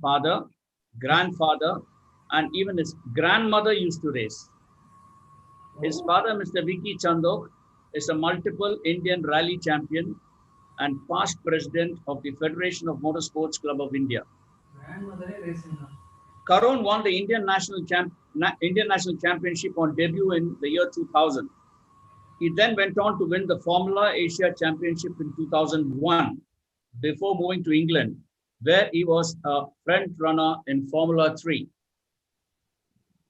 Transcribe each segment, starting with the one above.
father, grandfather, and even his grandmother used to race. His father, Mr. Vicky Chandok, is a multiple Indian rally champion and past president of the Federation of Motorsports Club of India. Karun won the Indian National Championship on debut in the year 2000. He then went on to win the Formula Asia Championship in 2001 before moving to England, where he was a front runner in Formula 3.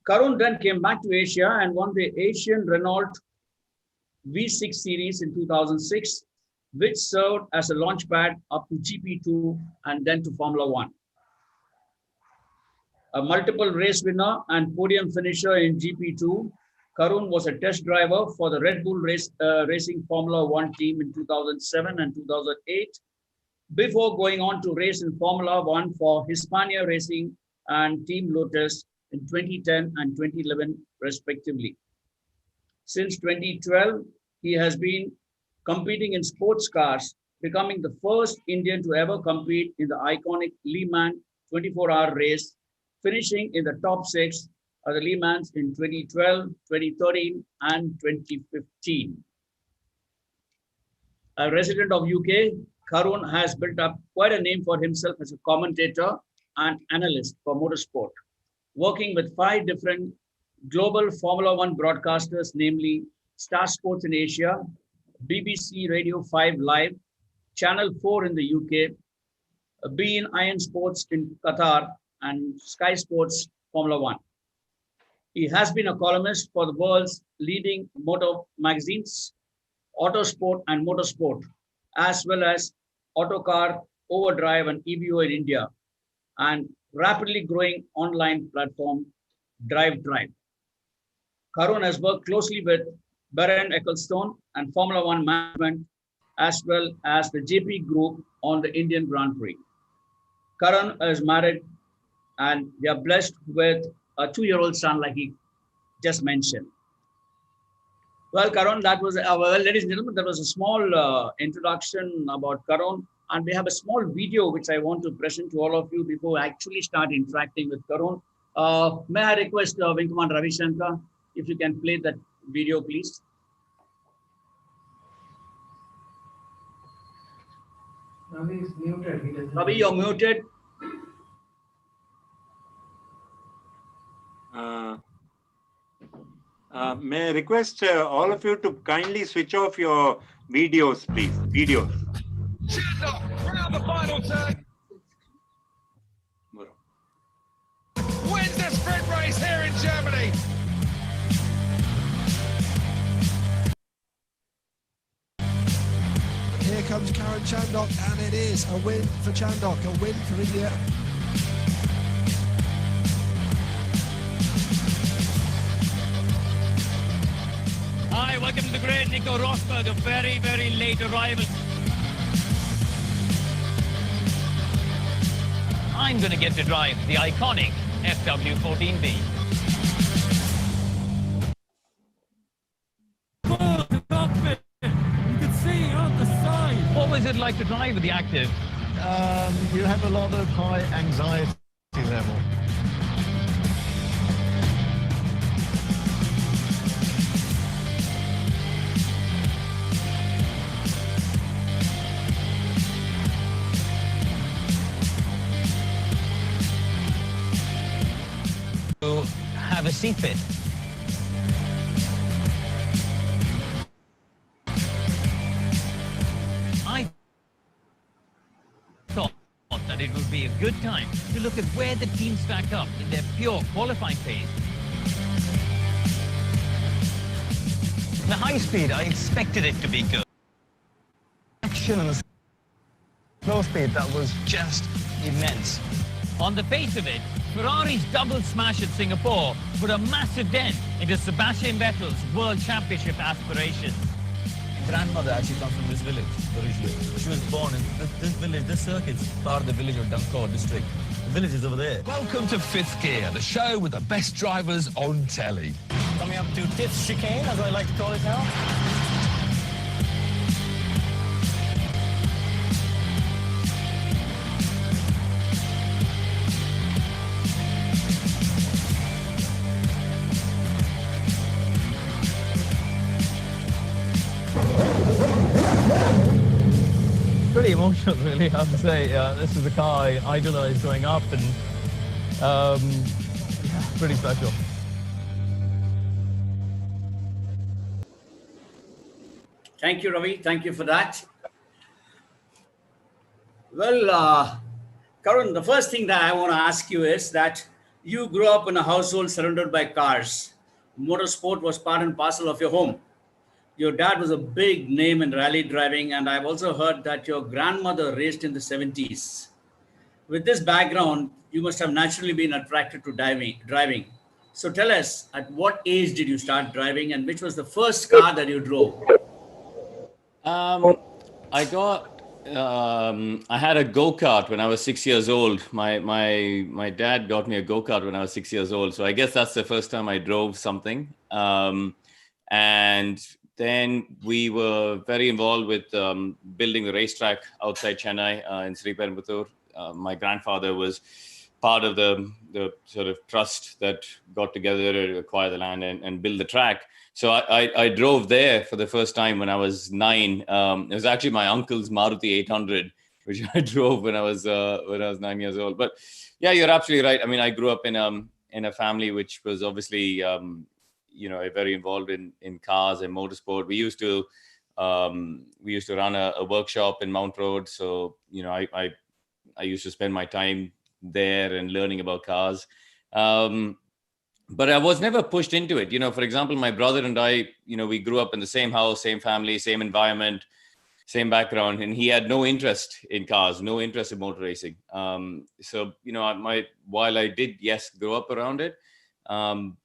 Karun then came back to Asia and won the Asian Renault V6 series in 2006, which served as a launchpad up to GP2 and then to Formula 1. A multiple race winner and podium finisher in GP2, Karun was a test driver for the Red Bull Racing Formula 1 team in 2007 and 2008, before going on to race in Formula 1 for Hispania Racing and Team Lotus in 2010 and 2011, respectively. Since 2012, he has been competing in sports cars, becoming the first Indian to ever compete in the iconic Le Mans 24-hour race, finishing in the top 6 of the Le Mans in 2012, 2013, and 2015. A resident of UK, Karun has built up quite a name for himself as a commentator and analyst for motorsport, working with 5 different global Formula 1 broadcasters, namely Star Sports in Asia, BBC Radio 5 Live, Channel 4 in the UK, beIN Iron Sports in Qatar, and Sky Sports Formula 1. He has been a columnist for the world's leading motor magazines, Autosport and Motorsport, as well as Autocar, Overdrive, and EVO in India, and rapidly growing online platform Drive. Karun has worked closely with Baron Ecclestone and Formula 1 management, as well as the JP Group on the Indian Grand Prix. Karun is married and they are blessed with a 2-year-old son, like he just mentioned. Well, Karun, that was, well, ladies and gentlemen, that was a small introduction about Karun. And we have a small video which I want to present to all of you before I actually start interacting with Karun. May I request Vinkaman Ravi Shankar, if you can play that video, please. Ravi is muted. Ravi, you're muted. May I request all of you to kindly switch off your videos, please. Videos. Round the final turn. Wins the sprint race here in Germany. Here comes Karun Chandok, and it is a win for Chandok, a win for India. Hi, welcome to the great Nico Rosberg, a very, very late arrival. I'm going to get to drive the iconic FW14B. You can see on the side. What was it like to drive with the Active? You have a lot of high anxiety level. Have a seatbelt. I thought that it would be a good time to look at where the teams stack up in their pure qualifying phase. The high speed, I expected it to be good. Action and slow speed, that was just immense. On the face of it, Ferrari's double smash at Singapore put a massive dent into Sebastian Vettel's World Championship aspirations. Grandmother actually comes from this village originally. She was born in this village. This circuit's part of the village of Dunkor district. The village is over there. Welcome to Fifth Gear, the show with the best drivers on telly. Coming up to fifth chicane, as I like to call it now. emotional, really. I have to say, this is the car I idolized growing up, and yeah, pretty special. Thank you, Ravi. Thank you for that. Well, Karun, the first thing that I want to ask you is that you grew up in a household surrounded by cars. Motorsport was part and parcel of your home. Your dad was a big name in rally driving, and I've also heard that your grandmother raced in the 70s. With this background, you must have naturally been attracted to driving. So tell us, at what age did you start driving, and which was the first car that you drove? Um, I had a go-kart when I was 6 years old. My dad got me a go-kart when I was 6 years old. So I guess that's the first time I drove something. And then we were very involved with building the racetrack outside Chennai in Sri Perumbudur. My grandfather was part of the sort of trust that got together to acquire the land and build the track. So I drove there for the first time when I was 9. It was actually my uncle's Maruti 800, which I drove when I was 9 years old. But yeah, you're absolutely right. I mean, I grew up in a family which was obviously very involved in cars and motorsport. We used to run a workshop in Mount Road. So I used to spend my time there and learning about cars. But I was never pushed into it. For example, my brother and I, we grew up in the same house, same family, same environment, same background, and he had no interest in cars, no interest in motor racing. While I did, yes, grow up around it, none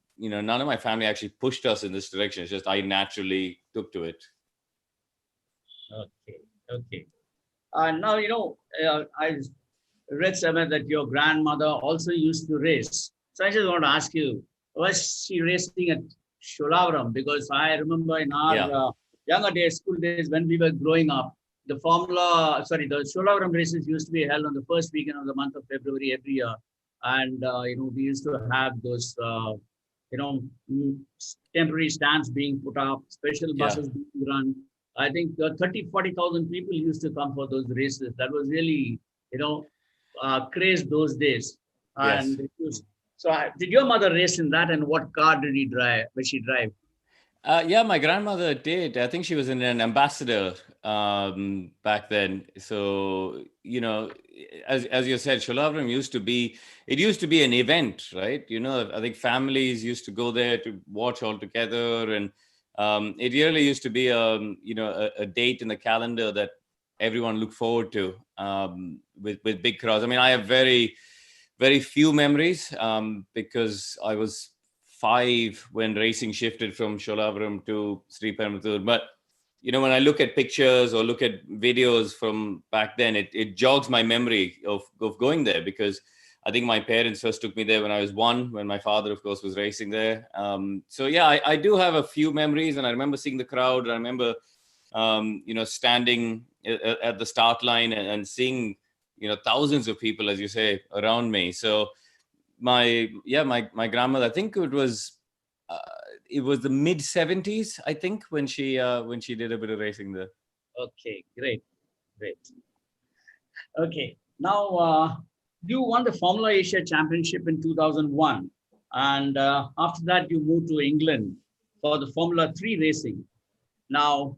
of my family actually pushed us in this direction. It's just I naturally took to it. Okay. Now, I read somewhere that your grandmother also used to race. So I just want to ask you, was she racing at Sholavaram? Because I remember in our younger days, school days, when we were growing up, the Sholavaram races used to be held on the first weekend of the month of February every year. And, we used to have those, temporary stands being put up, special buses being run. I think 40,000 people used to come for those races. That was really, craze those days. And did your mother race in that, and what car did she drive? My grandmother did. I think she was in an ambassador back then. So, as you said, Sholavaram used to be an event, right? I think families used to go there to watch all together. And it really used to be, a date in the calendar that everyone looked forward to with big crowds. I mean, I have very, very few memories because I was 5 when racing shifted from Sholavaram to Sri Perumbudur. But, when I look at pictures or look at videos from back then, it jogs my memory of going there, because I think my parents first took me there when I was 1, when my father, of course, was racing there. I do have a few memories, and I remember seeing the crowd. I remember, standing at the start line and seeing, thousands of people, as you say, around me. So my grandmother, I think it was the mid 70s, I think, when she did a bit of racing there. Okay, great. Okay, now you won the Formula Asia Championship in 2001, and after that you moved to England for the Formula 3 racing. Now,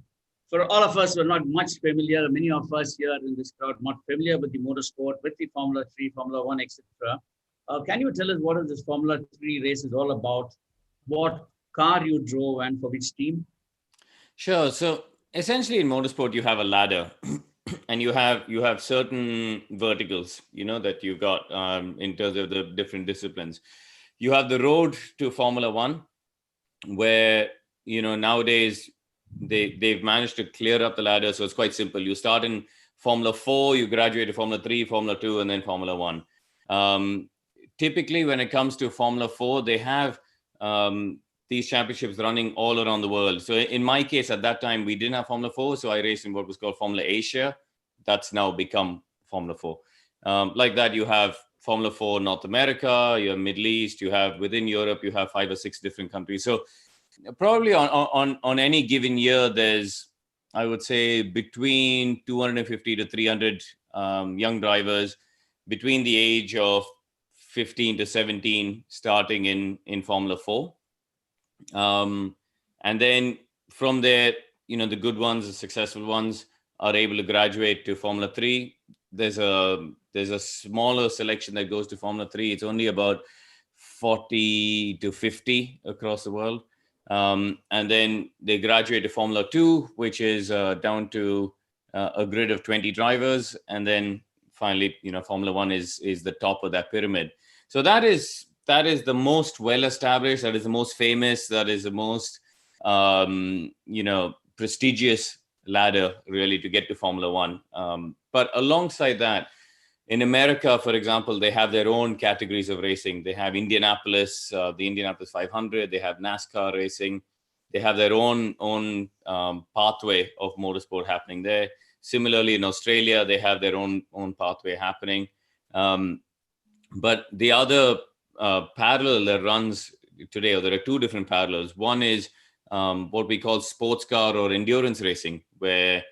for all of us who are not much familiar, many of us here in this crowd not familiar with the motorsport, with the Formula 3, Formula 1, etc. Can you tell us what is this Formula 3 race is all about? What car you drove and for which team? Sure. So essentially in motorsport, you have a ladder and you have certain verticals, that you've got in terms of the different disciplines. You have the road to Formula 1, where, nowadays they've managed to clear up the ladder. So it's quite simple. You start in Formula 4, you graduate to Formula 3, Formula 2, and then Formula 1. Typically, when it comes to Formula 4, they have these championships running all around the world. So in my case, at that time, we didn't have Formula 4. So I raced in what was called Formula Asia. That's now become Formula 4. Like that, you have Formula 4 North America, you have Middle East, you have within Europe, you have 5 or 6 different countries. So probably on any given year, there's I would say, between 250 to 300 young drivers between the age of 15 to 17 starting in Formula 4. And then from there, the good ones, the successful ones are able to graduate to Formula 3. There's a smaller selection that goes to Formula 3. It's only about 40 to 50 across the world. And then they graduate to Formula 2, which is down to a grid of 20 drivers. And then finally, Formula 1 is the top of that pyramid. So that is the most well-established, that is the most famous, that is the most, prestigious ladder really to get to Formula 1. But alongside that, in America, for example, they have their own categories of racing. They have Indianapolis, the Indianapolis 500. They have NASCAR racing. They have their own pathway of motorsport happening there. Similarly, in Australia, they have their own pathway happening. But the other parallel that runs today, or there are two different parallels. One is what we call sports car or endurance racing, where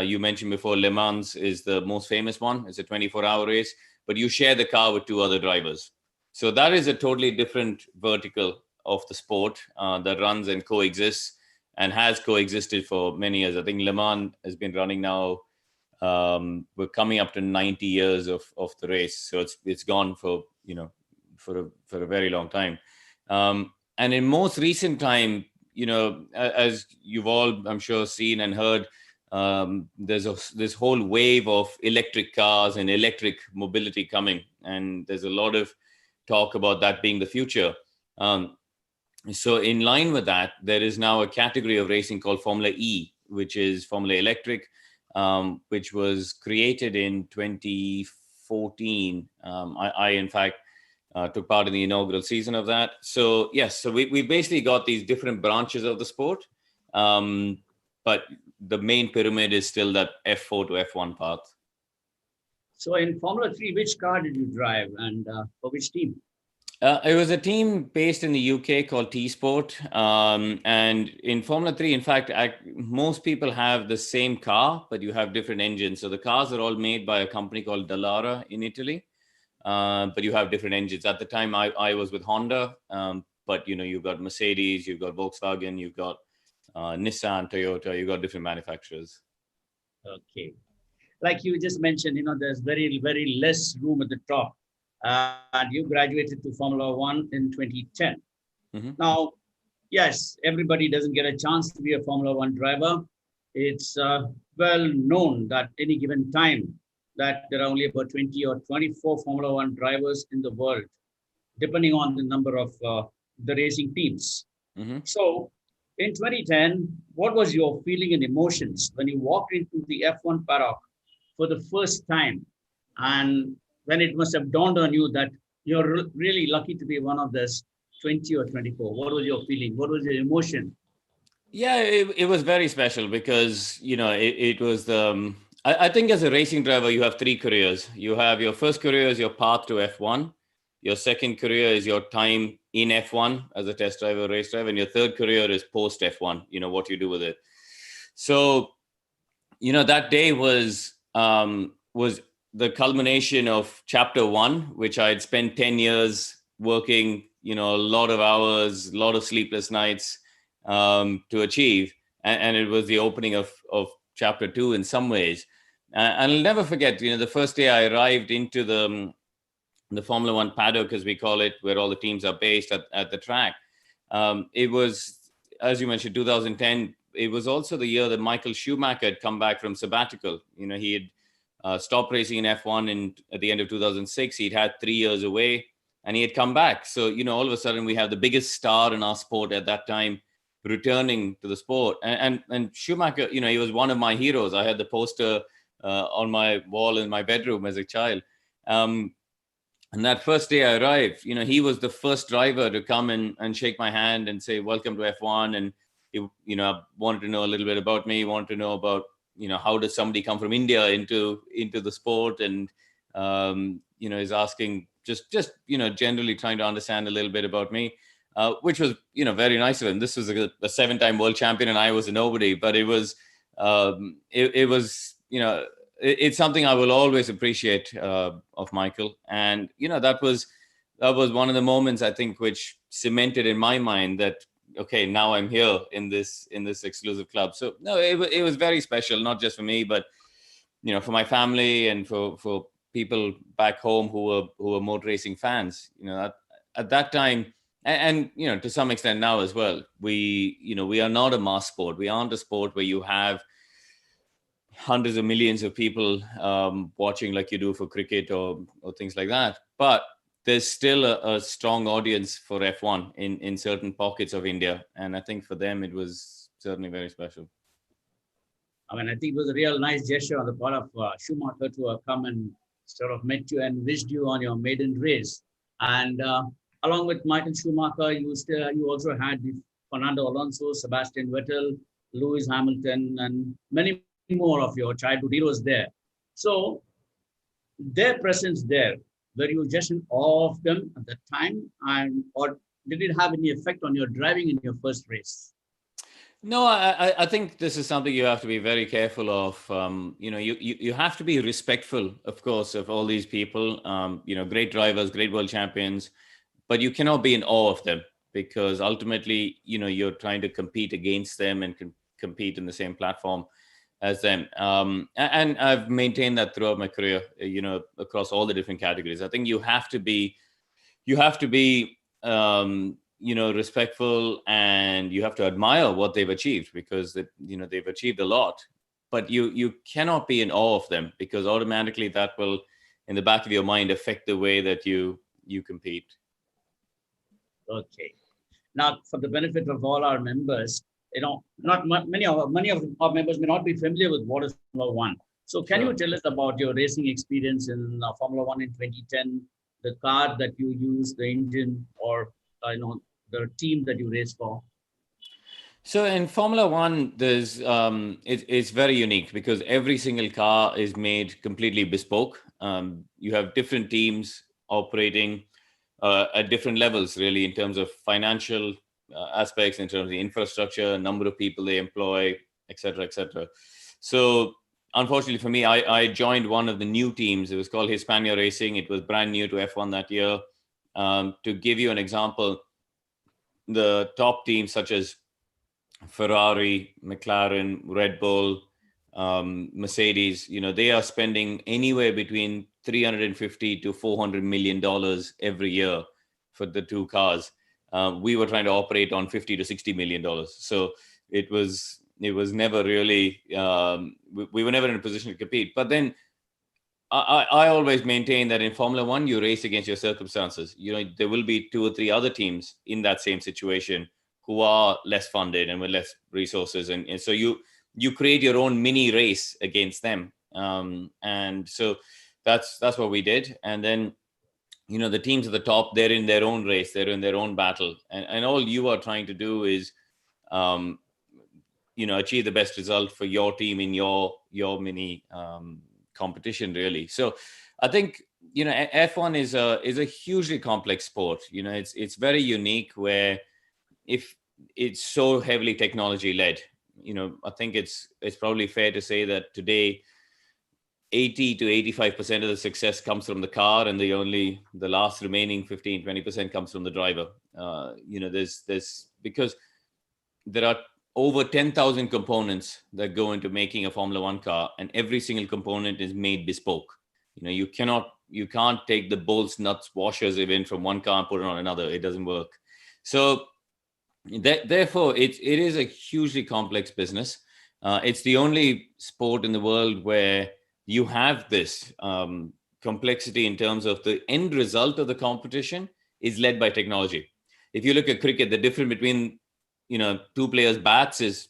you mentioned before, Le Mans is the most famous one. It's a 24-hour race, but you share the car with two other drivers. So that is a totally different vertical of the sport that runs and coexists and has coexisted for many years. I think Le Mans has been running now. We're coming up to 90 years of the race. So it's gone for a very long time. And in most recent time, as you've all, I'm sure, seen and heard, there's this whole wave of electric cars and electric mobility coming, and there's a lot of talk about that being the future. So in line with that, there is now a category of racing called Formula E, which is Formula Electric, which was created in 2014. I in fact, took part in the inaugural season of that. So yes, so we basically got these different branches of the sport. But the main pyramid is still that F4 to F1 path. So in Formula 3, which car did you drive and for which team? It was a team based in the UK called T-Sport. And in Formula 3, in fact, most people have the same car, but you have different engines. So the cars are all made by a company called Dallara in Italy. But you have different engines. At the time, I was with Honda. But, you've got Mercedes, you've got Volkswagen, you've got Nissan, Toyota, you've got different manufacturers. Okay. Like you just mentioned, there's very, very less room at the top. And you graduated to Formula 1 in 2010. Mm-hmm. Now, yes, everybody doesn't get a chance to be a Formula 1 driver. It's well known that any given time that there are only about 20 or 24 Formula 1 drivers in the world, depending on the number of the racing teams. Mm-hmm. So in 2010, what was your feeling and emotions when you walked into the F1 paddock for the first time? And when it must have dawned on you that you're really lucky to be one of this 20 or 24. What was your feeling? What was your emotion? Yeah, it was very special because, it was I think as a racing driver, you have three careers. You have your first career is your path to F1. Your second career is your time in F1 as a test driver, race driver. And your third career is post F1, what you do with it. So, that day was the culmination of chapter 1, which I had spent 10 years working, a lot of hours, a lot of sleepless nights to achieve. And it was the opening of chapter 2 in some ways. And I'll never forget, the first day I arrived into the Formula 1 paddock, as we call it, where all the teams are based at the track. It was, as you mentioned, 2010. It was also the year that Michael Schumacher had come back from sabbatical. He had stopped racing in F1 at the end of 2006. He'd had 3 years away and he had come back. So, all of a sudden we have the biggest star in our sport at that time returning to the sport. And Schumacher, he was one of my heroes. I had the poster on my wall in my bedroom as a child. And that first day I arrived, he was the first driver to come and shake my hand and say, welcome to F1. And he, wanted to know a little bit about me, wanted to know about, how does somebody come from India into the sport? And, he's asking just generally trying to understand a little bit about me, which was, very nice of him. This was a 7-time world champion and I was a nobody, but it was it was, it's something I will always appreciate of Michael. And, that was one of the moments, I think, which cemented in my mind that, okay, now I'm here in this exclusive club. So no, it was very special, not just for me, but, for my family and for people back home who were motor racing fans. At that time, and to some extent now as well, we are not a mass sport. We aren't a sport where you have hundreds of millions of people watching like you do for cricket or things like that. But there's still a strong audience for F1 in certain pockets of India. And I think for them, it was certainly very special. I mean, I think it was a real nice gesture on the part of Schumacher to have come and sort of met you and wished you on your maiden race. And along with Michael Schumacher, you also had Fernando Alonso, Sebastian Vettel, Lewis Hamilton, and many more of your childhood heroes there. So their presence there, were you just in awe of them at that time, or did it have any effect on your driving in your first race? No, I think this is something you have to be very careful of. You have to be respectful, of course, of all these people. Great drivers, great world champions, but you cannot be in awe of them, because ultimately, you're trying to compete against them and compete in the same platform as them. And I've maintained that throughout my career, across all the different categories. I think you have to be respectful, and you have to admire what they've achieved, because they've achieved a lot, but you cannot be in awe of them, because automatically that will, in the back of your mind, affect the way that you compete. Okay. Now, for the benefit of all our members, many of our members may not be familiar with what is Formula One. So can you tell us about your racing experience in Formula One in 2010, the car that you use, the engine, or the team that you race for? So in Formula One, there's it's very unique, because every single car is made completely bespoke. You have different teams operating at different levels, really, in terms of financial aspects, in terms of the infrastructure, number of people they employ, et cetera, et cetera. So unfortunately for me, I joined one of the new teams. It was called Hispania Racing. It was brand new to F1 that year. To give you an example, the top teams such as Ferrari, McLaren, Red Bull, Mercedes, they are spending anywhere between $350 to $400 million every year for the two cars. We were trying to operate on $50 to $60 million. So it was never really, we were never in a position to compete. But then I always maintain that in Formula One, you race against your circumstances. There will be two or three other teams in that same situation who are less funded and with less resources. And so you create your own mini race against them. And so that's what we did. And then, the teams at the top, they're in their own race, they're in their own battle. And all you are trying to do is, achieve the best result for your team in your mini competition, really. So I think, F1 is a hugely complex sport. It's very unique, where if it's so heavily technology led, I think it's probably fair to say that today 80 to 85% of the success comes from the car, and the last remaining 15-20% comes from the driver. There's because there are over 10,000 components that go into making a Formula One car, and every single component is made bespoke. You can't take the bolts, nuts, washers even from one car and put it on another. It doesn't work. So therefore, it is a hugely complex business. It's the only sport in the world where you have this complexity in terms of the end result of the competition is led by technology. If you look at cricket, the difference between two players' bats is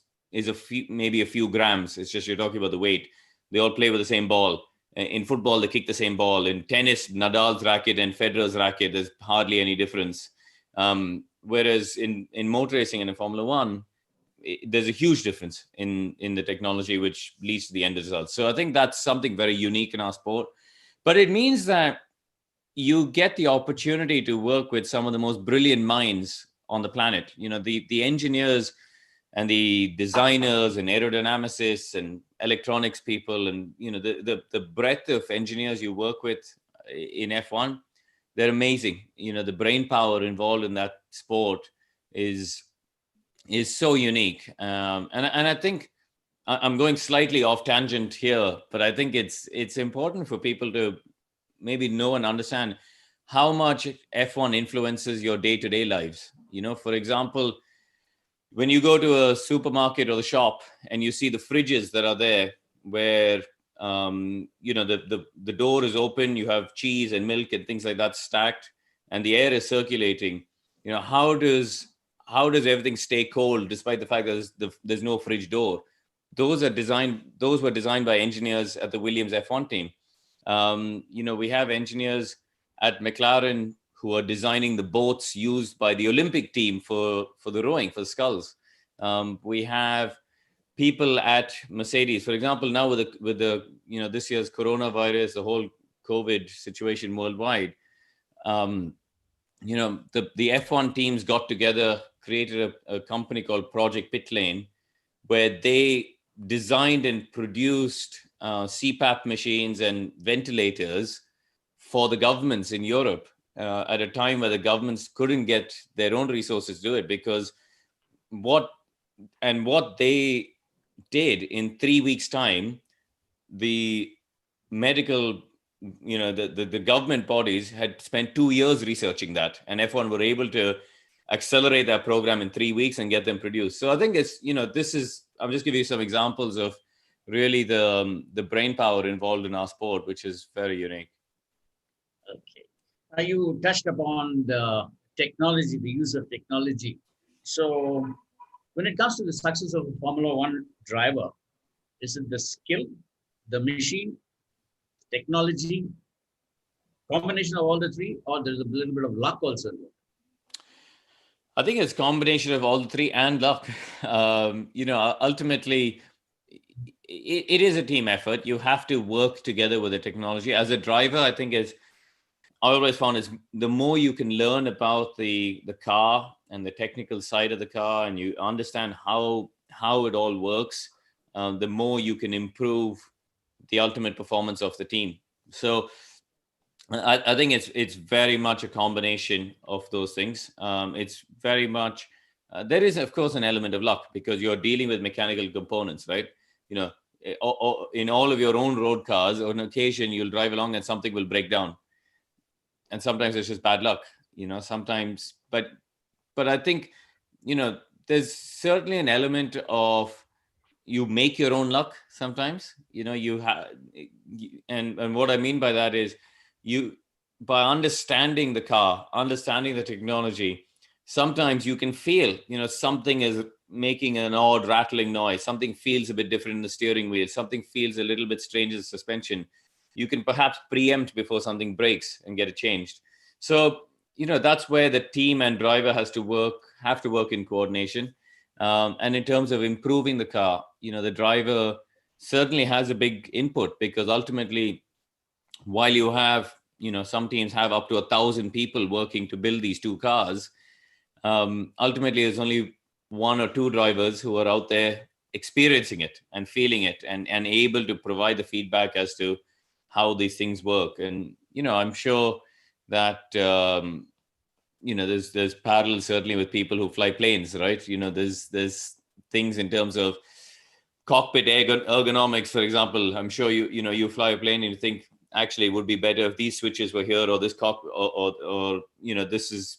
maybe a few grams. It's just, you're talking about the weight. They all play with the same ball. In football, they kick the same ball. In tennis, Nadal's racket and Federer's racket, there's hardly any difference. Whereas in motor racing and in Formula One, there's a huge difference in the technology, which leads to the end result. So I think that's something very unique in our sport. But it means that you get the opportunity to work with some of the most brilliant minds on the planet. The engineers and the designers and aerodynamicists and electronics people, and the breadth of engineers you work with in F1, they're amazing. The brain power involved in that sport is so unique. And I think I'm going slightly off tangent here, but I think it's important for people to maybe know and understand how much F1 influences your day-to-day lives. For example, when you go to a supermarket or the shop and you see the fridges that are there, where the door is open, you have cheese and milk and things like that stacked, and the air is circulating. How does everything stay cold despite the fact that there's no fridge door? Those were designed by engineers at the Williams F1 team. We have engineers at McLaren who are designing the boats used by the Olympic team for the rowing, for the sculls. We have people at Mercedes, for example, now with the this year's coronavirus, the whole COVID situation worldwide. The F1 teams got together, created a company called Project Pit Lane, where they designed and produced CPAP machines and ventilators for the governments in Europe at a time where the governments couldn't get their own resources to do it, because what they did in 3 weeks' time, the medical, the government bodies had spent 2 years researching that, and F1 were able to accelerate that program in 3 weeks and get them produced. So I think it's, I'm just giving you some examples of really the brain power involved in our sport, which is very unique. Okay. You touched upon the technology, the use of technology. So when it comes to the success of a Formula One driver, is it the skill, the machine, technology, combination of all the three, or there's a little bit of luck also? I think it's a combination of all the three and luck. Ultimately, it is a team effort. You have to work together with the technology. As a driver, I think I always found is the more you can learn about the car and the technical side of the car, and you understand how it all works, the more you can improve the ultimate performance of the team. So I think it's very much a combination of those things. It's very much there is, of course, an element of luck, because you're dealing with mechanical components, right? In all of your own road cars, on occasion you'll drive along and something will break down, and sometimes it's just bad luck. Sometimes, but I think there's certainly an element of you make your own luck sometimes. You have, and what I mean by that is, by understanding the car, understanding the technology, sometimes you can feel, something is making an odd rattling noise. Something feels a bit different in the steering wheel. Something feels a little bit strange in the suspension. You can perhaps preempt before something breaks and get it changed. So, that's where the team and driver have to work in coordination. And in terms of improving the car, the driver certainly has a big input, because ultimately, while you have, some teams have up to 1,000 people working to build these two cars, ultimately there's only one or two drivers who are out there experiencing it and feeling it and able to provide the feedback as to how these things work. And, I'm sure that, there's parallels certainly with people who fly planes, right? There's things in terms of cockpit ergonomics, for example. I'm sure you fly a plane and you think, actually, it would be better if these switches were here, or this cockpit, or this is,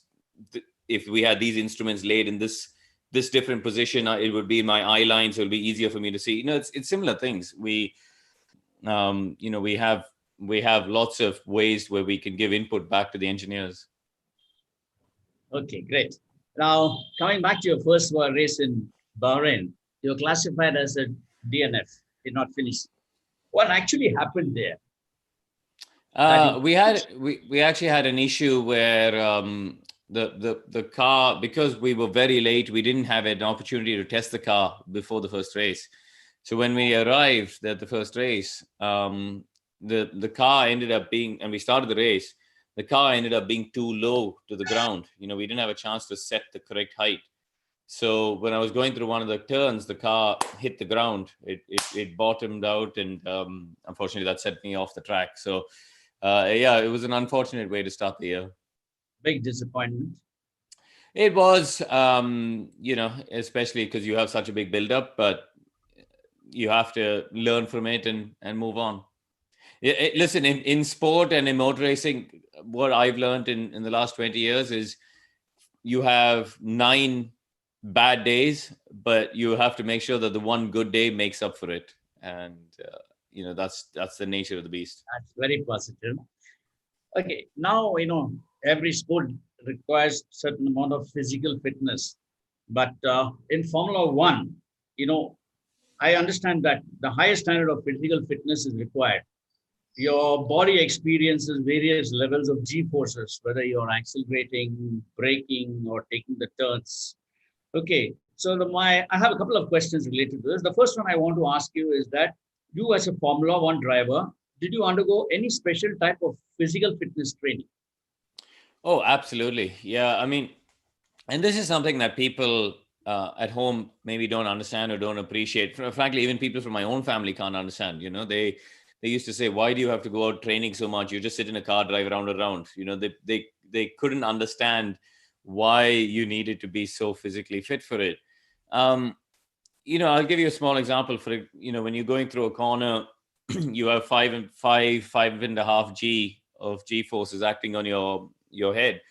if we had these instruments laid in this different position, it would be in my eye line, so it'll be easier for me to see. It's similar things. We have lots of ways where we can give input back to the engineers. Okay, great. Now, coming back to your first race in Bahrain, you're classified as a DNF, did not finish. What actually happened there? We actually had an issue where the car, because we were very late, we didn't have an opportunity to test the car before the first race. So when we arrived at the first race, the car ended up being, and we started the race, the car ended up being too low to the ground. We didn't have a chance to set the correct height. So when I was going through one of the turns, the car hit the ground. It bottomed out, and unfortunately, that set me off the track. So yeah, it was an unfortunate way to start the year. Big disappointment. It was, especially because you have such a big build-up, but you have to learn from it and move on. Listen, in sport and in motor racing, what I've learned in the last 20 years is you have 9 bad days, but you have to make sure that the one good day makes up for it. And, that's the nature of the beast. That's very positive. Okay, now, every sport requires certain amount of physical fitness. But in Formula One, I understand that the highest standard of physical fitness is required. Your body experiences various levels of G forces, whether you're accelerating, braking, or taking the turns. Okay, so I have a couple of questions related to this. The first one I want to ask you is that you, as a Formula One driver, did you undergo any special type of physical fitness training? Oh, absolutely. Yeah, I mean, and this is something that people at home maybe don't understand or don't appreciate. Frankly, even people from my own family can't understand. They used to say, "Why do you have to go out training so much? You just sit in a car, drive around and around." They couldn't understand why you needed to be so physically fit for it. I'll give you a small example. When you're going through a corner, you have 5.5 G of G forces acting on your head.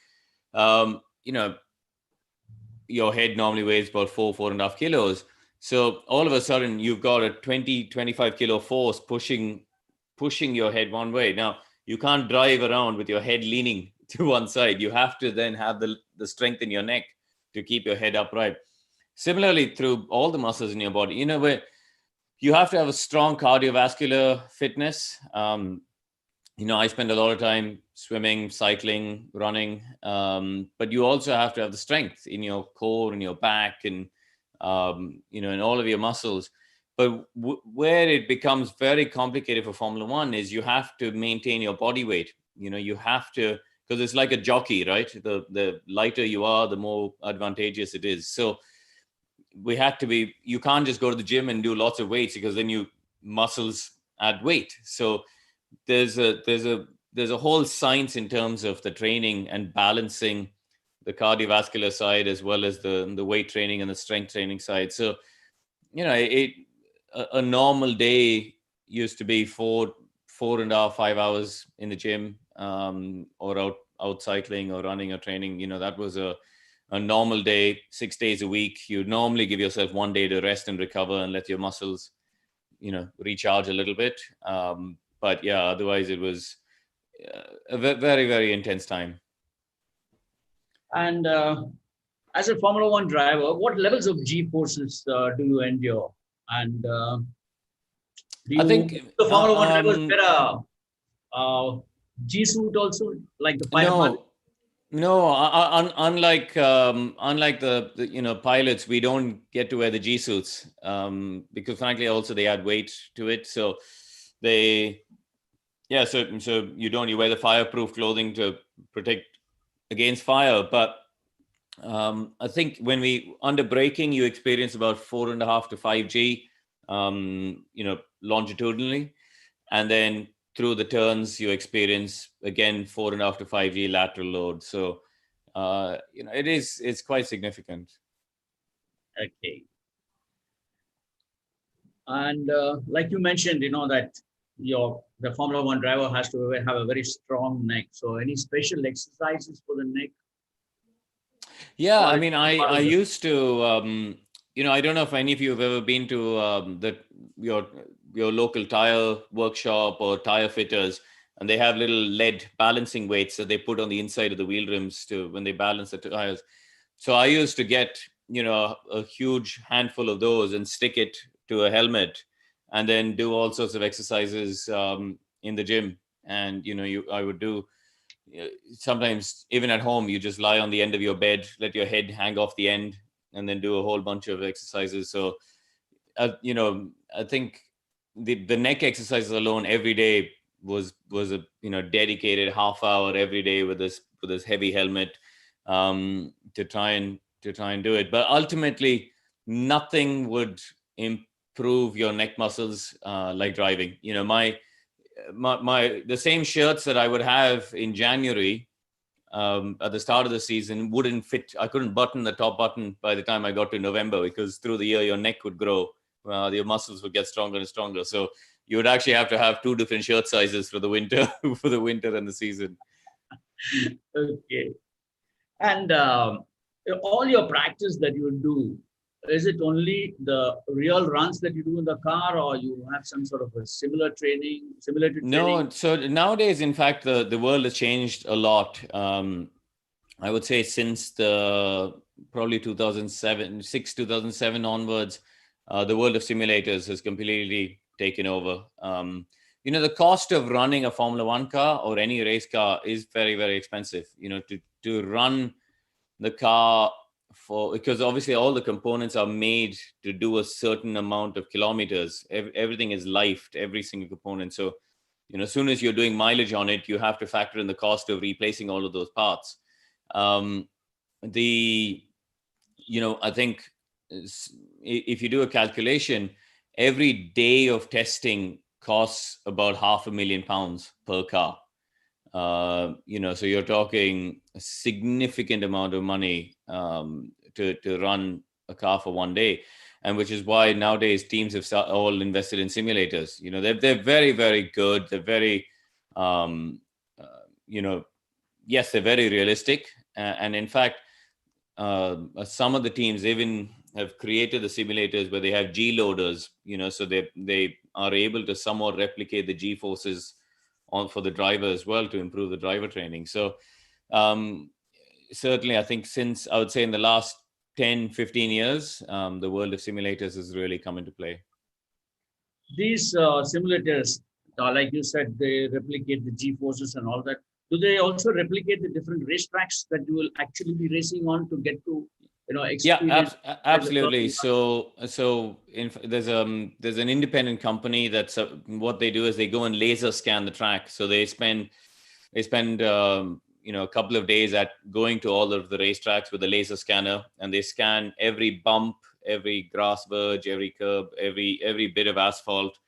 Your head normally weighs about 4.5 kilos. So all of a sudden you've got a 25 kilo force pushing your head one way. Now you can't drive around with your head leaning to one side. You have to then have the strength in your neck to keep your head upright. Similarly, through all the muscles in your body, where you have to have a strong cardiovascular fitness. I spend a lot of time swimming, cycling, running, but you also have to have the strength in your core and your back and, in all of your muscles. But where it becomes very complicated for Formula One is you have to maintain your body weight. You have to, because it's like a jockey, right? The lighter you are, the more advantageous it is. So you can't just go to the gym and do lots of weights, because then your muscles add weight. So there's a whole science in terms of the training and balancing the cardiovascular side as well as the weight training and the strength training side. So, a normal day used to be 4.5, 5 hours in the gym, or out cycling or running or training. That was a normal day, 6 days a week. You normally give yourself 1 day to rest and recover and let your muscles, recharge a little bit. But yeah, otherwise it was a very, very intense time. And as a Formula One driver, what levels of G forces do you endure? And I think the Formula One drivers wear a G suit also, like the pilot? No. Unlike the pilots, we don't get to wear the G suits because frankly, also they add weight to it. So so you wear the fireproof clothing to protect against fire. But I think when under braking, you experience about 4.5 to 5 G, longitudinally, and then through the turns you experience again 4.5 to 5 G lateral load. So it's quite significant. Okay. And like you mentioned, that the Formula One driver has to have a very strong neck. So any special exercises for the neck? Yeah, I mean, I used to, I don't know if any of you have ever been to your local tire workshop or tire fitters, and they have little lead balancing weights that they put on the inside of the wheel rims when they balance the tires. So I used to get, a huge handful of those and stick it to a helmet, and then do all sorts of exercises in the gym. And I would do sometimes even at home. You just lie on the end of your bed, let your head hang off the end, and then do a whole bunch of exercises. So I think the neck exercises alone every day was a dedicated half hour every day with this heavy helmet to try and try and do it. But ultimately, nothing would improve your neck muscles like driving. You know, the same shirts that I would have in January at the start of the season wouldn't fit. I couldn't button the top button by the time I got to November, because through the year your neck would grow, your muscles would get stronger and stronger. So you would actually have to have two different shirt sizes for the winter, for the winter and the season. Okay. And all your practice that you do, is it only the real runs that you do in the car, or you have some sort of a similar training, simulated training? No, so nowadays, in fact, the world has changed a lot. I would say since probably 2007 onwards, the world of simulators has completely taken over. You know, the cost of running a Formula One car or any race car is very, very expensive. You know, to run the car because obviously all the components are made to do a certain amount of kilometers. Everything is lifed, every single component. So, you know, as soon as you're doing mileage on it, you have to factor in the cost of replacing all of those parts. I think if you do a calculation, every day of testing costs about £500,000 per car. So you're talking a significant amount of money to run a car for one day, and which is why nowadays teams have all invested in simulators. You know, they're very, very good. They're very, yes, they're very realistic, and in fact, some of the teams even have created the simulators where they have G loaders. You know, so they are able to somewhat replicate the G forces for the driver as well to improve the driver training. So certainly, I think since I would say in the last 10-15 years, the world of simulators has really come into play. These simulators, like you said, they replicate the G forces and all that. Do they also replicate the different racetracks that you will actually be racing on to get to, experience? Yeah, absolutely. So there's an independent company that's what they do is they go and laser scan the track. So they spend a couple of days at going to all of the racetracks with a laser scanner, and they scan every bump, every grass verge, every curb, every bit of asphalt.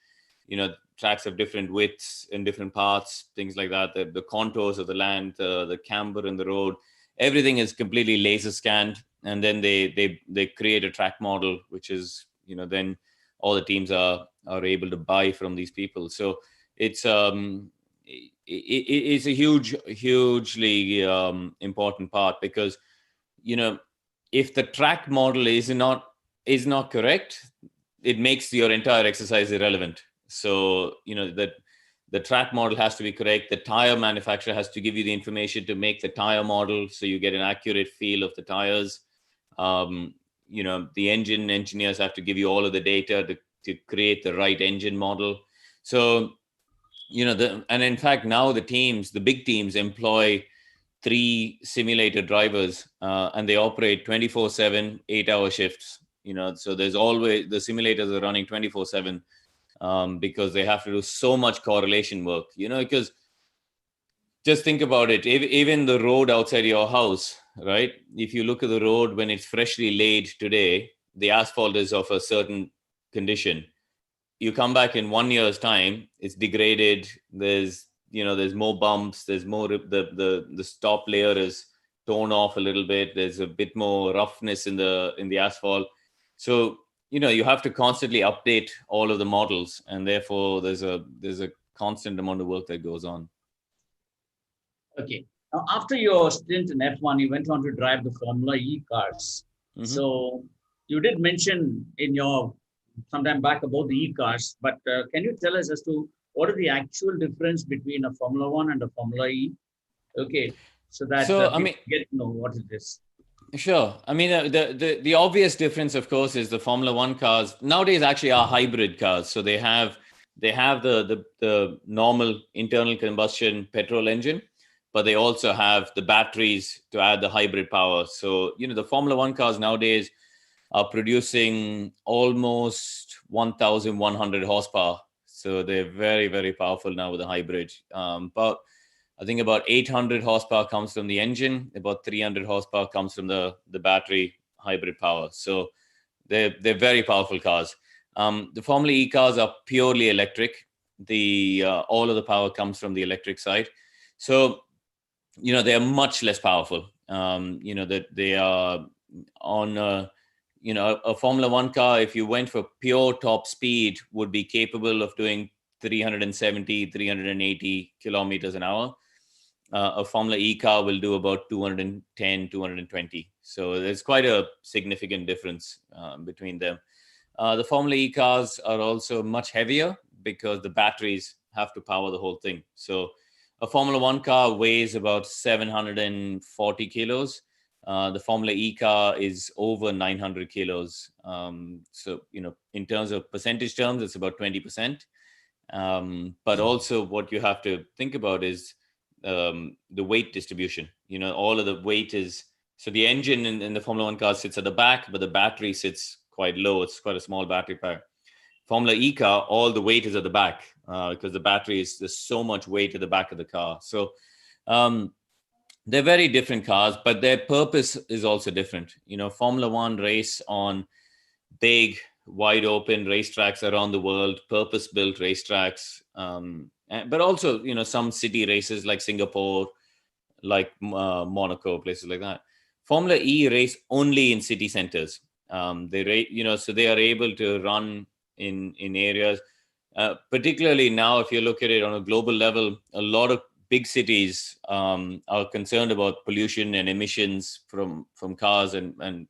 You know, tracks have different widths in different parts, things like that. The contours of the land, the camber in the road, everything is completely laser scanned, and then they create a track model, which is, then all the teams are able to buy from these people. So it's a hugely important part, because if the track model is not correct, it makes your entire exercise irrelevant. So that the track model has to be correct. The tire manufacturer has to give you the information to make the tire model, so you get an accurate feel of the tires. The engine engineers have to give you all of the data to create the right engine model. So and in fact now the big teams employ 3 simulator drivers, and they operate 24/7 8-hour shifts. So there's always, the simulators are running 24/7. Because they have to do so much correlation work, because just think about it. Even the road outside your house, right? If you look at the road when it's freshly laid today, the asphalt is of a certain condition. You come back in 1 year's time, it's degraded. There's more bumps. There's more, the stop layer is torn off a little bit. There's a bit more roughness in the asphalt. So you have to constantly update all of the models, and therefore there's a constant amount of work that goes on. Okay. Now, after your stint in F1, you went on to drive the Formula E cars. Mm-hmm. So you did mention in your sometime back about the E cars, but can you tell us as to what is the actual difference between a Formula 1 and a Formula E? Okay. So that we get to know what it is. Sure. I mean, the obvious difference, of course, is the Formula One cars nowadays actually are hybrid cars. So they have the normal internal combustion petrol engine, but they also have the batteries to add the hybrid power. So the Formula One cars nowadays are producing almost 1,100 horsepower. So they're very, very powerful now with the hybrid. But I think about 800 horsepower comes from the engine, about 300 horsepower comes from the battery hybrid power. So they're very powerful cars. The Formula E cars are purely electric. All of the power comes from the electric side. So, they are much less powerful. That they are on a Formula One car, if you went for pure top speed, would be capable of doing 370, 380 kilometers an hour. A Formula E car will do about 210, 220. So there's quite a significant difference between them. The Formula E cars are also much heavier because the batteries have to power the whole thing. So a Formula One car weighs about 740 kilos. The Formula E car is over 900 kilos. So, in terms of percentage terms, it's about 20%. But also what you have to think about is the weight distribution. All of the weight is, so the engine in the Formula One car sits at the back, but the battery sits quite low. It's quite a small battery pack. Formula E car, all the weight is at the back because the battery there's so much weight at the back of the car. So they're very different cars, but their purpose is also different. Formula One race on big, wide open racetracks around the world, purpose-built racetracks, but also, some city races like Singapore, like Monaco, places like that. Formula E race only in city centers. So they are able to run in areas, particularly now, if you look at it on a global level, a lot of big cities are concerned about pollution and emissions from cars and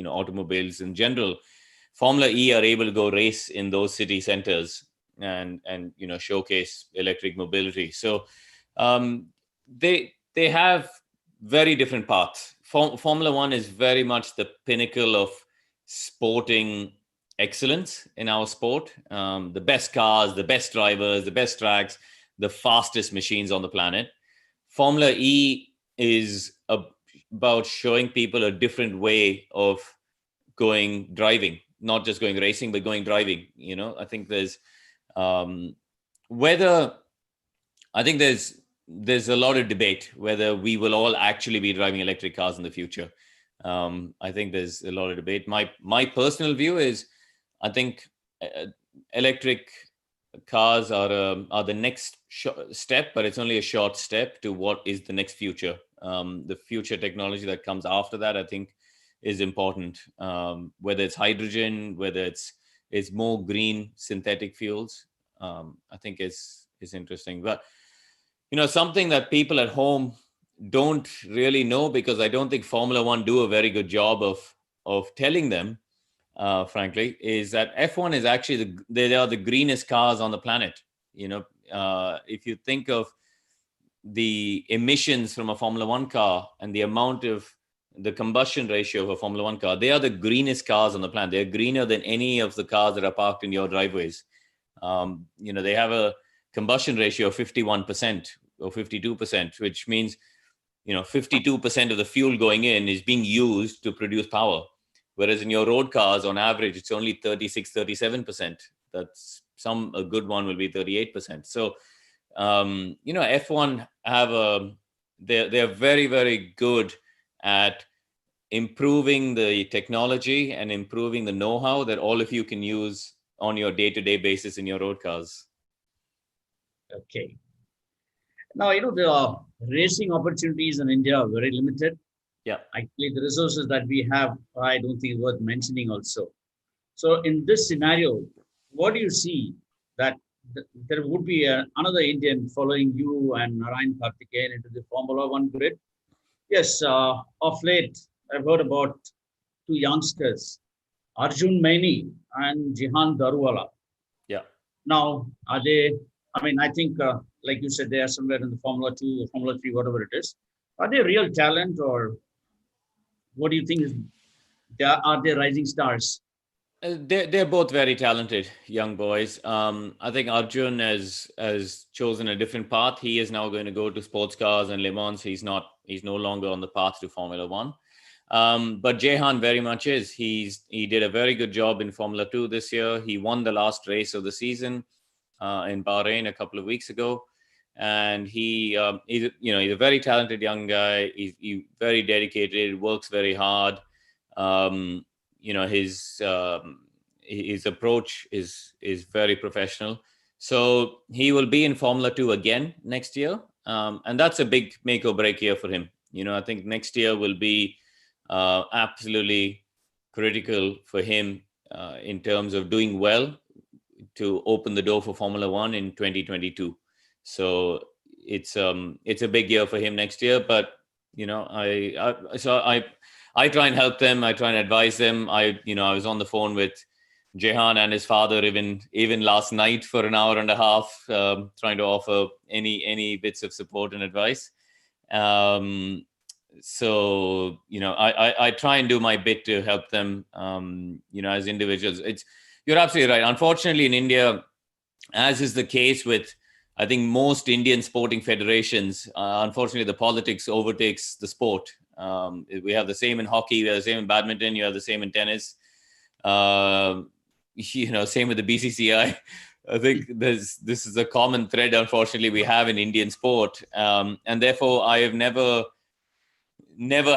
automobiles in general. Formula E are able to go race in those city centers and showcase electric mobility. So they have very different paths. Formula One is very much the pinnacle of sporting excellence in our sport. The best cars, the best drivers, the best tracks, the fastest machines on the planet. Formula E is about showing people a different way of driving, not just going racing, but going driving. I think there's there's a lot of debate whether we will all actually be driving electric cars in the future. I think there's a lot of debate. My personal view is, I think electric cars are the next step, but it's only a short step to what is the next future. The future technology that comes after that, I think, is important. Whether it's hydrogen, whether it's more green synthetic fuels, I think is interesting. But something that people at home don't really know, because I don't think Formula One do a very good job of telling them, frankly, is that F1 is actually they are the greenest cars on the planet. If you think of the emissions from a Formula One car and the amount of the combustion ratio of a Formula One car, they are the greenest cars on the planet. They're greener than any of the cars that are parked in your driveways. They have a combustion ratio of 51% or 52%, which means 52% of the fuel going in is being used to produce power. Whereas in your road cars, on average, it's only 36, 37%. That's a good one will be 38%. So, F1 they're very, very good at improving the technology and improving the know-how that all of you can use on your day-to-day basis in your road cars. Okay. Now, the racing opportunities in India are very limited. Yeah. Actually, the resources that we have, I don't think is worth mentioning also. So in this scenario, what do you see that there would be another Indian following you and Narayan Karthikeyan into the Formula One grid? Yes, of late, I've heard about two youngsters, Arjun Maini and Jihan Daruwala. Yeah. Now, are they, I think, like you said, they are somewhere in the Formula 2 or Formula 3, whatever it is. Are they real talent, or what do you think? Are they rising stars? They're both very talented young boys. I think Arjun has chosen a different path. He is now going to go to sports cars and Le Mans. He's no longer on the path to Formula One. But Jehan very much is. He did a very good job in Formula 2 this year. He won the last race of the season in Bahrain a couple of weeks ago. And he's a very talented young guy. He's very dedicated, works very hard. His approach is very professional. So he will be in Formula 2 again next year. And that's a big make or break year for him. I think next year will be absolutely critical for him in terms of doing well to open the door for Formula 1 in 2022. So it's a big year for him next year. But I try and help them. I try and advise them. I was on the phone with Jehan and his father even last night for an hour and a half, trying to offer any bits of support and advice. So I try and do my bit to help them. As individuals, you're absolutely right. Unfortunately, in India, as is the case with I think most Indian sporting federations, unfortunately, the politics overtakes the sport. We have the same in hockey, we have the same in badminton, you have the same in tennis. Same with the BCCI. I think this is a common thread, unfortunately, we have in Indian sport. And therefore, I have never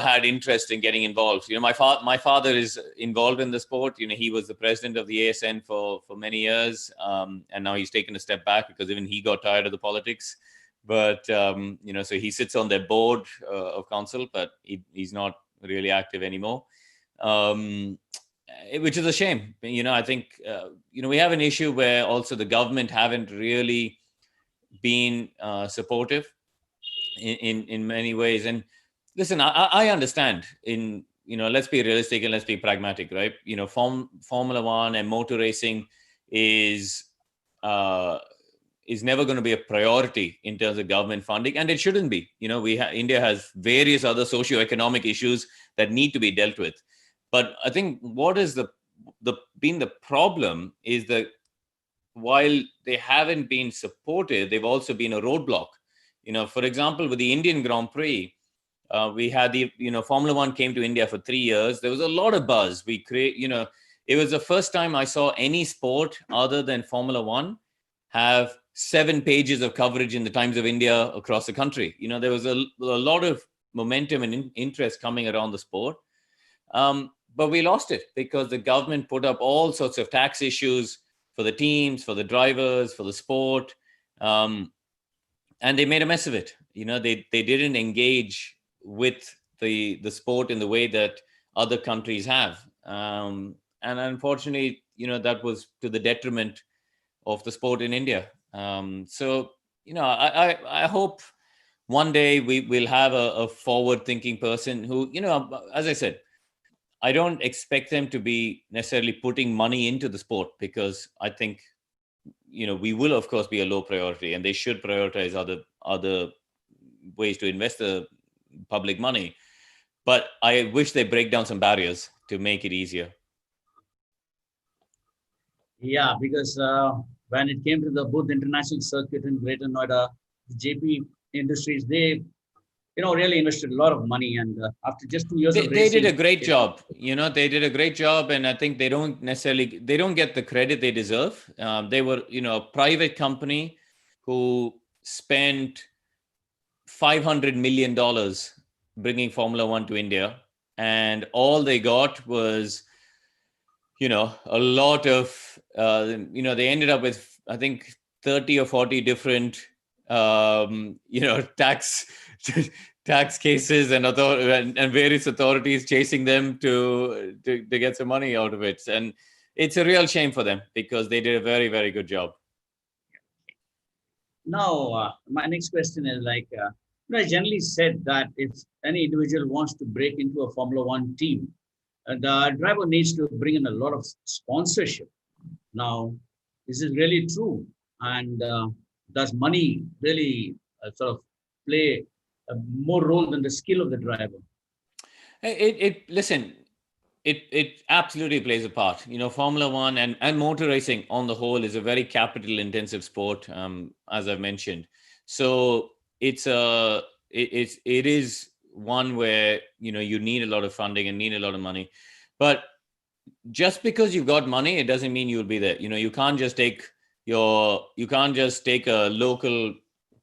had interest in getting involved. My father is involved in the sport. He was the president of the ASN for many years. And now he's taken a step back because even he got tired of the politics. But, so he sits on their board of council, but he's not really active anymore. Which is a shame. I think, we have an issue where also the government haven't really been supportive in many ways. And listen, I understand let's be realistic and let's be pragmatic, right? Formula One and motor racing is never going to be a priority in terms of government funding, and it shouldn't be. India has various other socioeconomic issues that need to be dealt with. But I think what is been the problem is that while they haven't been supported, they've also been a roadblock. For example, with the Indian Grand Prix, we had Formula One came to India for 3 years. There was a lot of buzz. It was the first time I saw any sport other than Formula One have 7 pages of coverage in the Times of India across the country. There was a lot of momentum and interest coming around the sport. But we lost it because the government put up all sorts of tax issues for the teams, for the drivers, for the sport. And they made a mess of it. They didn't engage with the sport in the way that other countries have. And unfortunately, that was to the detriment of the sport in India. So, I hope one day we will have a forward-thinking person who, as I said, I don't expect them to be necessarily putting money into the sport because I think, we will, of course, be a low priority and they should prioritize other ways to invest the public money. But I wish they break down some barriers to make it easier. Yeah, because when it came to the both international circuit in Greater Noida, JP Industries, they really invested a lot of money, and after just 2 years of racing, they did a great job. They did a great job, and I think they don't get the credit they deserve. They were, a private company who spent $500 million bringing Formula One to India, and all they got was, a lot of, they ended up with, I think, 30 or 40 different, tax cases and various authorities chasing them to get some money out of it. And it's a real shame for them because they did a very, very good job. Now, my next question is I generally said that if any individual wants to break into a Formula One team, the driver needs to bring in a lot of sponsorship. Now, this is really true. And does money really sort of play a more role than the skill of the driver? It absolutely plays a part. Formula One and motor racing on the whole is a very capital intensive sport, as I've mentioned. So it is one where you need a lot of funding and need a lot of money. But just because you've got money, it doesn't mean you'll be there. You can't just take a local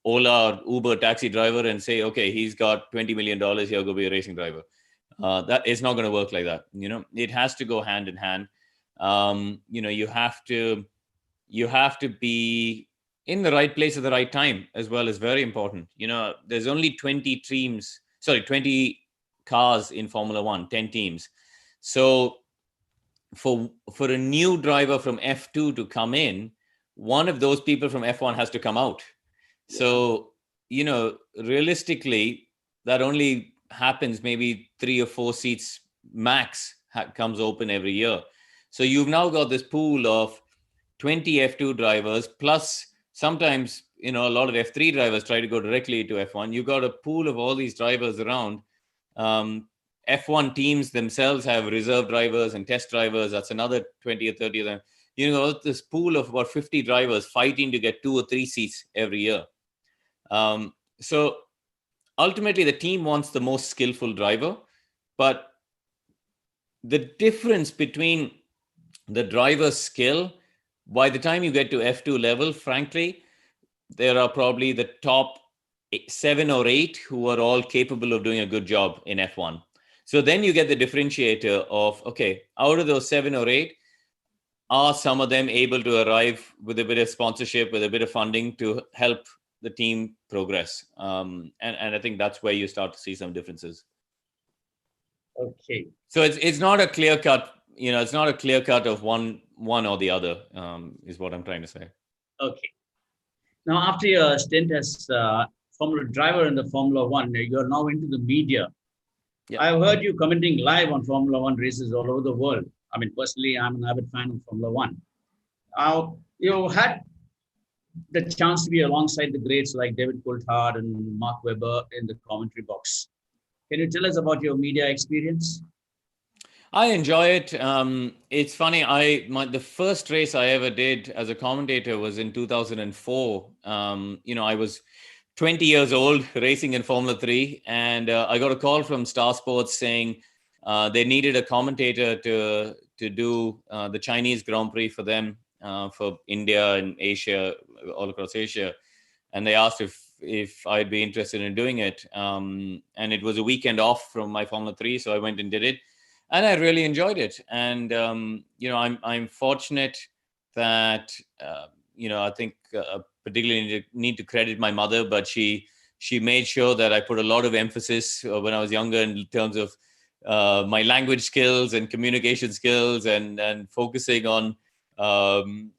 Ola or Uber taxi driver and say, okay, he's got $20 million, he'll go be a racing driver. That is not going to work like that. It has to go hand in hand. You have to be in the right place at the right time as well, is very important. There's only 20 cars in Formula One, 10 teams. So for a new driver from F2 to come in, one of those people from F1 has to come out. So, realistically, that only happens maybe 3 or 4 seats max comes open every year. So you've now got this pool of 20 F2 drivers, plus sometimes, a lot of F3 drivers try to go directly to F1. You've got a pool of all these drivers around. F1 teams themselves have reserve drivers and test drivers. That's another 20 or 30 of them. This pool of about 50 drivers fighting to get 2 or 3 seats every year. So ultimately, the team wants the most skillful driver, but the difference between the driver's skill, by the time you get to F2 level, frankly, there are probably the top 7 or 8 who are all capable of doing a good job in F1. So then you get the differentiator of, okay, out of those 7 or 8, are some of them able to arrive with a bit of sponsorship, with a bit of funding to help the team progress? And I think that's where you start to see some differences. Okay. So it's not a clear cut, it's not a clear cut of one or the other, is what I'm trying to say. Okay. Now, after your stint as Formula driver in the Formula One, you're now into the media. Yeah. I've heard you commenting live on Formula One races all over the world. I mean, personally, I'm an avid fan of Formula One. You had the chance to be alongside the greats like David Coulthard and Mark Webber in the commentary box. Can you tell us about your media experience? I enjoy it. It's funny. The first race I ever did as a commentator was in 2004. I was 20 years old racing in Formula 3, and I got a call from Star Sports saying they needed a commentator to do the Chinese Grand Prix for them, for India and Asia, all across Asia. And they asked if I'd be interested in doing it. And it was a weekend off from my Formula 3, so I went and did it. And I really enjoyed it. And, I'm fortunate that, I think particularly need to credit my mother, but she made sure that I put a lot of emphasis when I was younger in terms of my language skills and communication skills, and focusing on, on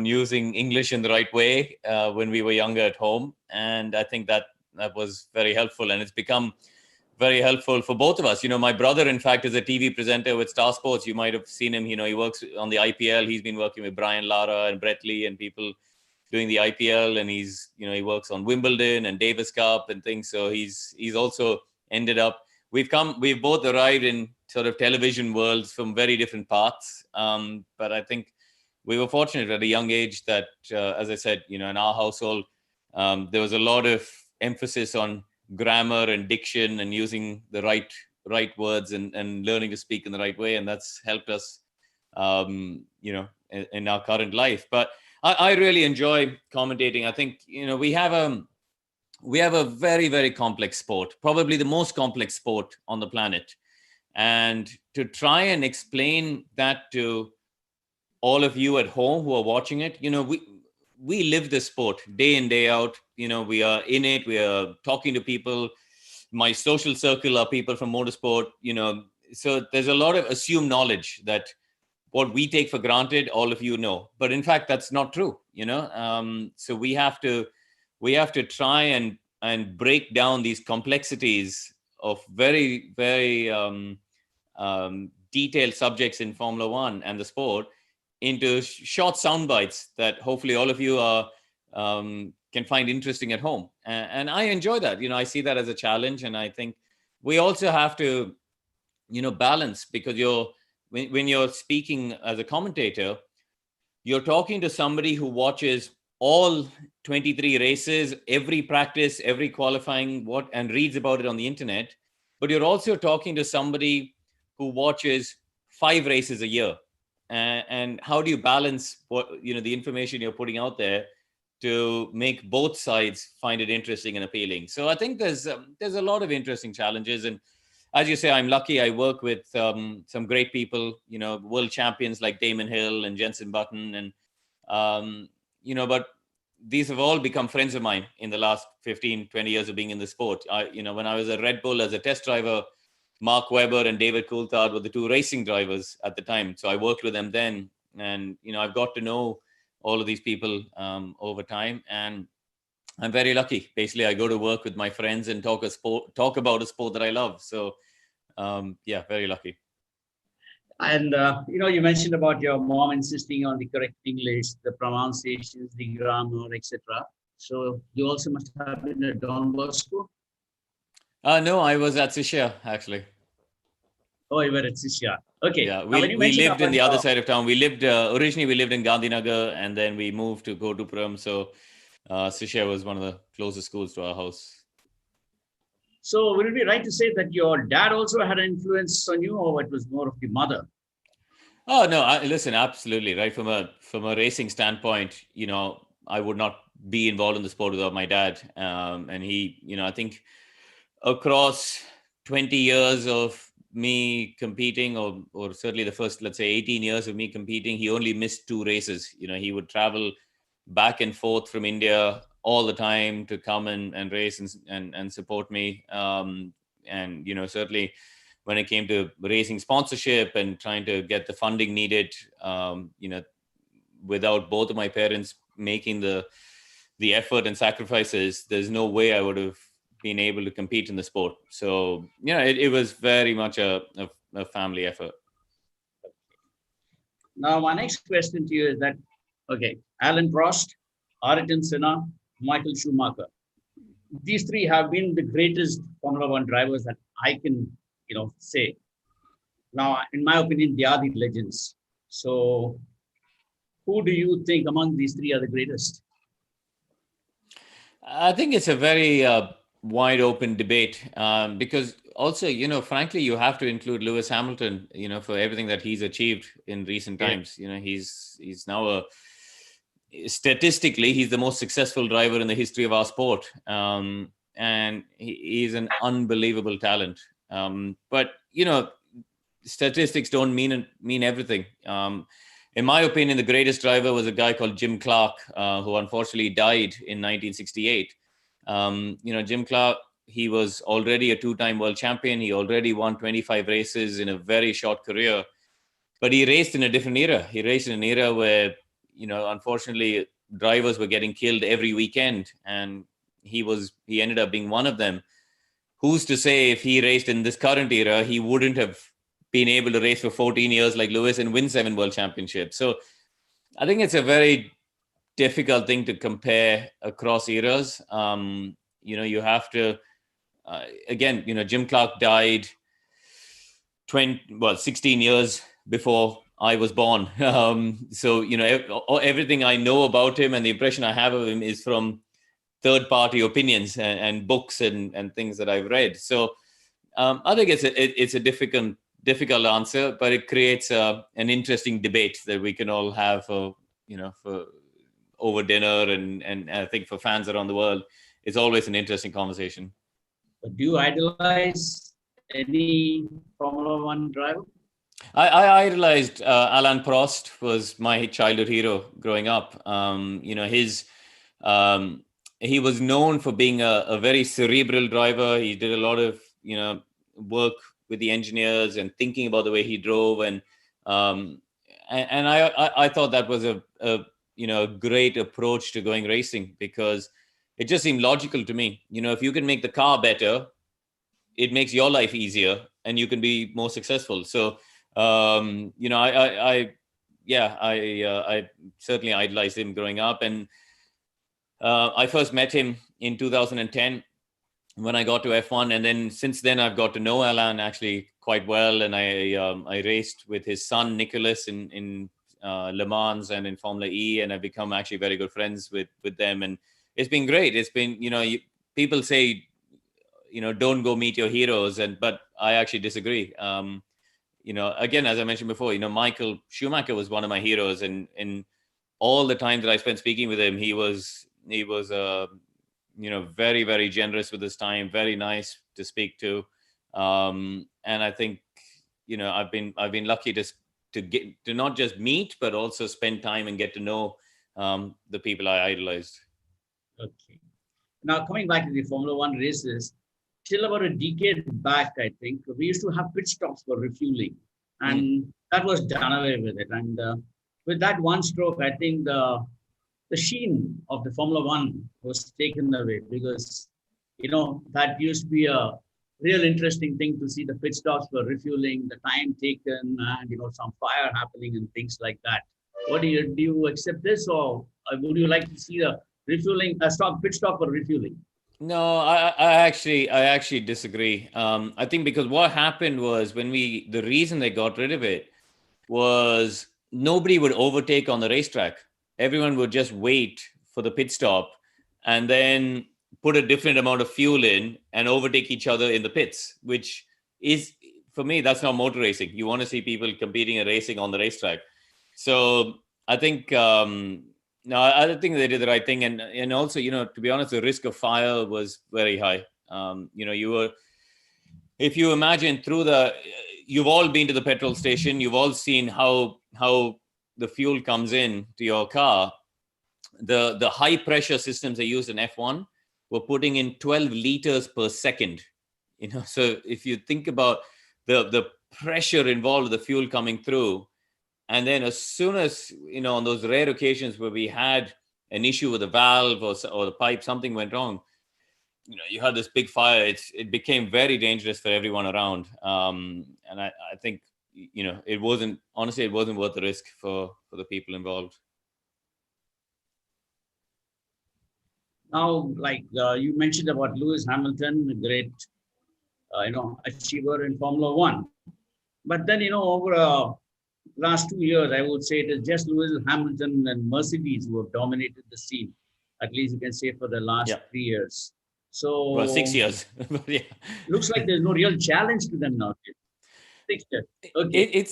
using English in the right way when we were younger at home. And I think that was very helpful, and it's become very helpful for both of us. My brother, in fact, is a TV presenter with Star Sports. You might have seen him. He works on the IPL. He's been working with Brian Lara and Brett Lee and people doing the IPL, and he works on Wimbledon and Davis Cup and things. So he's also ended up. We've both arrived in sort of television worlds from very different paths. But I think we were fortunate at a young age that, as I said, in our household, there was a lot of emphasis on grammar and diction and using the right words and learning to speak in the right way. And that's helped us, in our current life. But I really enjoy commentating. I think, we have a very, very complex sport, probably the most complex sport on the planet. And to try and explain that to all of you at home who are watching it, we live this sport day in, day out. We are in it. We are talking to people. My social circle are people from motorsport, so there's a lot of assumed knowledge that what we take for granted, all of you know. But in fact, that's not true, so we have to try and break down these complexities of very, very detailed subjects in Formula One and the sport into short sound bites that hopefully all of you can find interesting at home. And I enjoy that. I see that as a challenge. And I think we also have to, balance, because when you're speaking as a commentator, you're talking to somebody who watches all 23 races, every practice, every qualifying, and reads about it on the internet. But you're also talking to somebody who watches 5 races a year. And how do you balance the information you're putting out there to make both sides find it interesting and appealing? So I think there's a lot of interesting challenges, and as you say, I'm lucky. I work with some great people, world champions like Damon Hill and Jensen Button. And, but these have all become friends of mine in the last 15, 20 years of being in the sport. When I was at Red Bull as a test driver, Mark Webber and David Coulthard were the two racing drivers at the time. So I worked with them then. And, I've got to know all of these people over time. And I'm very lucky. Basically, I go to work with my friends and talk about a sport that I love. So, very lucky. And you mentioned about your mom insisting on the correct English, the pronunciations, the grammar, etc. So you also must have been at Don Bosco. No, I was at Sishya actually. Oh, you were at Sishya. Okay. Yeah, Now, we lived in the other side of town. We lived originally we lived in Gandhinagar, and then we moved to Gotupuram. So Sishya was one of the closest schools to our house. So will it be right to say that your dad also had an influence on you, or it was more of the mother? Oh no, listen, absolutely right. From a racing standpoint, I would not be involved in the sport without my dad. And he, I think across 20 years of me competing, or certainly the first, let's say 18 years of me competing, he only missed 2 races. He would travel back and forth from India all the time to come and race and support me. And, certainly when it came to racing sponsorship and trying to get the funding needed, without both of my parents making the effort and sacrifices, there's no way I would have been able to compete in the sport. So, it was very much a family effort. Now, my next question to you is that, okay, Alan Prost, Ayrton Senna, Michael Schumacher. These 3 have been the greatest Formula One drivers that I can, say. Now, in my opinion, they are the legends. So, who do you think among these 3 are the greatest? I think it's a very wide open debate because also, frankly, you have to include Lewis Hamilton, for everything that he's achieved in recent times. He's now statistically, he's the most successful driver in the history of our sport. And he's an unbelievable talent. But, statistics don't mean everything. In my opinion, the greatest driver was a guy called Jim Clark, who unfortunately died in 1968. Jim Clark, he was already a 2-time world champion. He already won 25 races in a very short career. But he raced in a different era. He raced in an era where, unfortunately, drivers were getting killed every weekend. And he ended up being one of them. Who's to say if he raced in this current era, he wouldn't have been able to race for 14 years like Lewis and win 7 world championships. So I think it's a very difficult thing to compare across eras. You have to, again, Jim Clark died 16 years before I was born. So, everything I know about him and the impression I have of him is from third-party opinions and books and things that I've read. So I think it's a difficult answer, but it creates an interesting debate that we can all have for over dinner, and I think for fans around the world, it's always an interesting conversation. But do you idolize any Formula One driver? I idolized Alain Prost. Was my childhood hero growing up. He was known for being a very cerebral driver. He did a lot of work with the engineers and thinking about the way he drove, and I thought that was a great approach to going racing, because it just seemed logical to me. If you can make the car better, it makes your life easier and you can be more successful. So I certainly idolized him growing up, and I first met him in 2010 when I got to F1, and then since then I've got to know Alain actually quite well, and I raced with his son Nicholas in Le Mans and in Formula E, and I've become actually very good friends with them, and it's been great. It's been people say don't go meet your heroes, but I actually disagree. Again, as I mentioned before, Michael Schumacher was one of my heroes, and in all the time that I spent speaking with him, he was very, very generous with his time, very nice to speak to. And I think, I've been lucky to not just meet, but also spend time and get to know the people I idolized. Okay. Now, coming back to the Formula One races, till about a decade back, I think, we used to have pit stops for refueling, and that was done away with it. And with that one stroke, I think the sheen of the Formula One was taken away because, that used to be a real interesting thing to see the pit stops for refueling, the time taken, and, some fire happening and things like that. What do you accept this, or would you like to see the refueling, pit stop for refueling? No, I actually disagree. I think because what happened was the reason they got rid of it was nobody would overtake on the racetrack. Everyone would just wait for the pit stop and then put a different amount of fuel in and overtake each other in the pits, which is, for me, that's not motor racing. You want to see people competing and racing on the racetrack. So I think, no, I think they did the right thing. And also, to be honest, the risk of fire was very high. If you imagine you've all been to the petrol station, you've all seen how the fuel comes in to your car. The high pressure systems they used in F1 were putting in 12 liters per second. So if you think about the pressure involved with the fuel coming through, and then as soon as, on those rare occasions where we had an issue with the valve or the pipe, something went wrong, you had this big fire. It became very dangerous for everyone around. And I think, it wasn't worth the risk for the people involved. Now, like you mentioned about Lewis Hamilton, a great, achiever in Formula One. But then, over last 2 years, I would say it is just Lewis Hamilton and Mercedes who have dominated the scene. At least you can say for the last 3 years. So, well, 6 years. Yeah. Looks like there's no real challenge to them now. 6 years. Okay.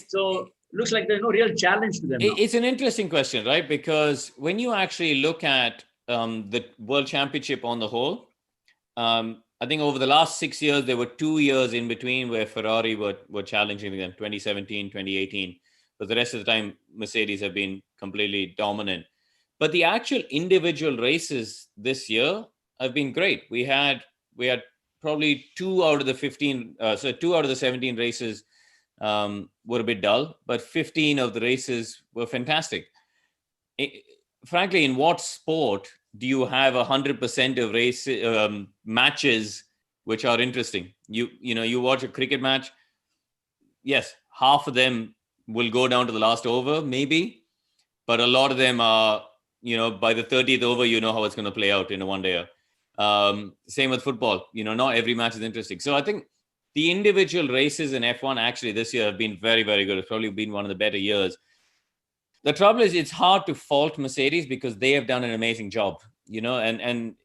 Looks like there's no real challenge to them now. It's an interesting question, right? Because when you actually look at the World Championship on the whole, I think over the last 6 years, there were 2 years in between where Ferrari were challenging them, 2017, 2018. But the rest of the time, Mercedes have been completely dominant. But the actual individual races this year have been great. We had probably 2 out of the 2 out of the 17 races were a bit dull, but 15 of the races were fantastic. Frankly, in what sport do you have 100% of race matches which are interesting? You watch a cricket match. Yes, half of them will go down to the last over, maybe, but a lot of them are, by the 30th over, how it's going to play out in a one-dayer. Same with football. Not every match is interesting. So I think the individual races in F1 actually this year have been very, very good. It's probably been one of the better years. The trouble is it's hard to fault Mercedes because they have done an amazing job, and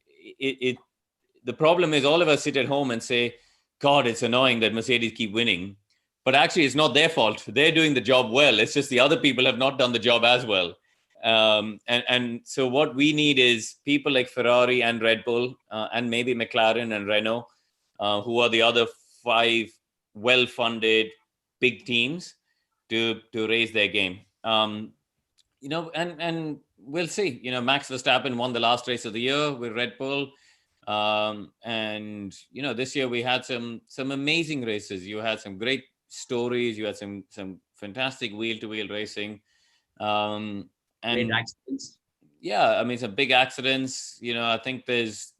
the problem is all of us sit at home and say, God, it's annoying that Mercedes keep winning. But actually, it's not their fault. They're doing the job well. It's just the other people have not done the job as well. And so what we need is people like Ferrari and Red Bull and maybe McLaren and Renault, who are the other 5 well-funded big teams to raise their game. And we'll see. Max Verstappen won the last race of the year with Red Bull. And this year we had some amazing races. You had some great stories. You had some fantastic wheel-to-wheel racing. And great accidents. Yeah, I mean, some big accidents. I think there's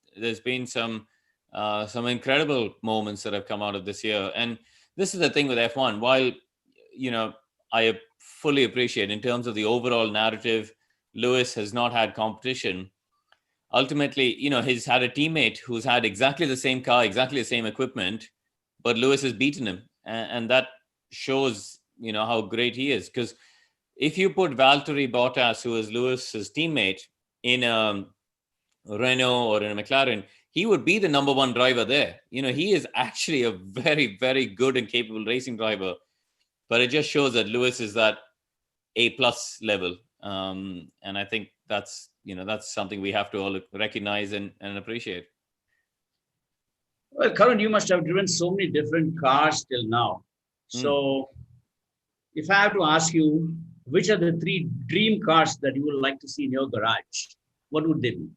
been some incredible moments that have come out of this year. And this is the thing with F1. While I fully appreciate in terms of the overall narrative, Lewis has not had competition. Ultimately, he's had a teammate who's had exactly the same car, exactly the same equipment, but Lewis has beaten him. And that shows, how great he is. Because if you put Valtteri Bottas, who is Lewis's teammate, in a Renault or in a McLaren, he would be the number 1 driver there. He is actually a very, very good and capable racing driver. But it just shows that Lewis is that A+ level. And I think that's something we have to all recognize and appreciate. Well, Karun, you must have driven so many different cars till now. So, if I have to ask you, which are the three dream cars that you would like to see in your garage? What would they be?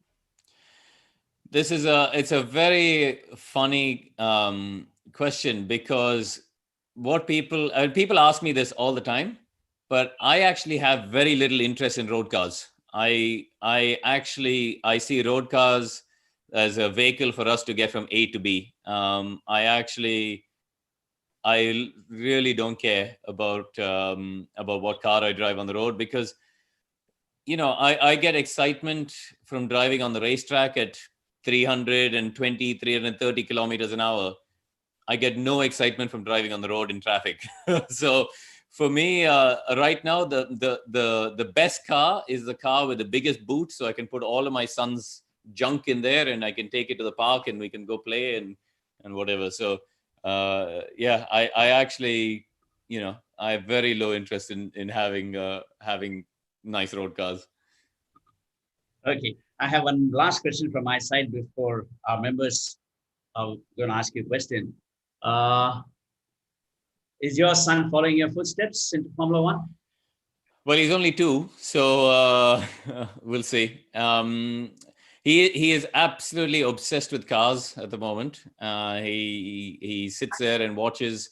It's a very funny question, because what people ask me this all the time, but I actually have very little interest in road cars. I see road cars as a vehicle for us to get from A to B. I really don't care about what car I drive on the road, because I get excitement from driving on the racetrack at 320, 330 kilometers an hour. I get no excitement from driving on the road in traffic. So for me, right now, the best car is the car with the biggest boot, so I can put all of my son's junk in there and I can take it to the park and we can go play and whatever. So I actually, I have very low interest in having nice road cars. Okay, I have one last question from my side before our members are going to ask you a question. Is your son following your footsteps into Formula One? Well, he's only 2, so we'll see. He is absolutely obsessed with cars at the moment. He sits there and watches.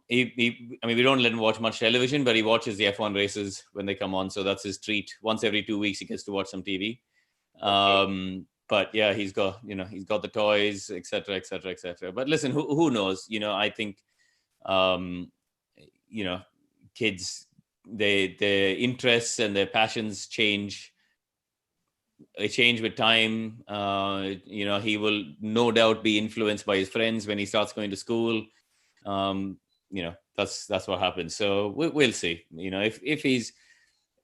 We don't let him watch much television, but he watches the F1 races when they come on. So that's his treat. Once every 2 weeks, he gets to watch some TV. But yeah, he's got the toys, etc., etc., etc. But listen, who knows? I think, kids, their interests and their passions change. They change with time. He will no doubt be influenced by his friends when he starts going to school. That's what happens. So we'll see. If he's,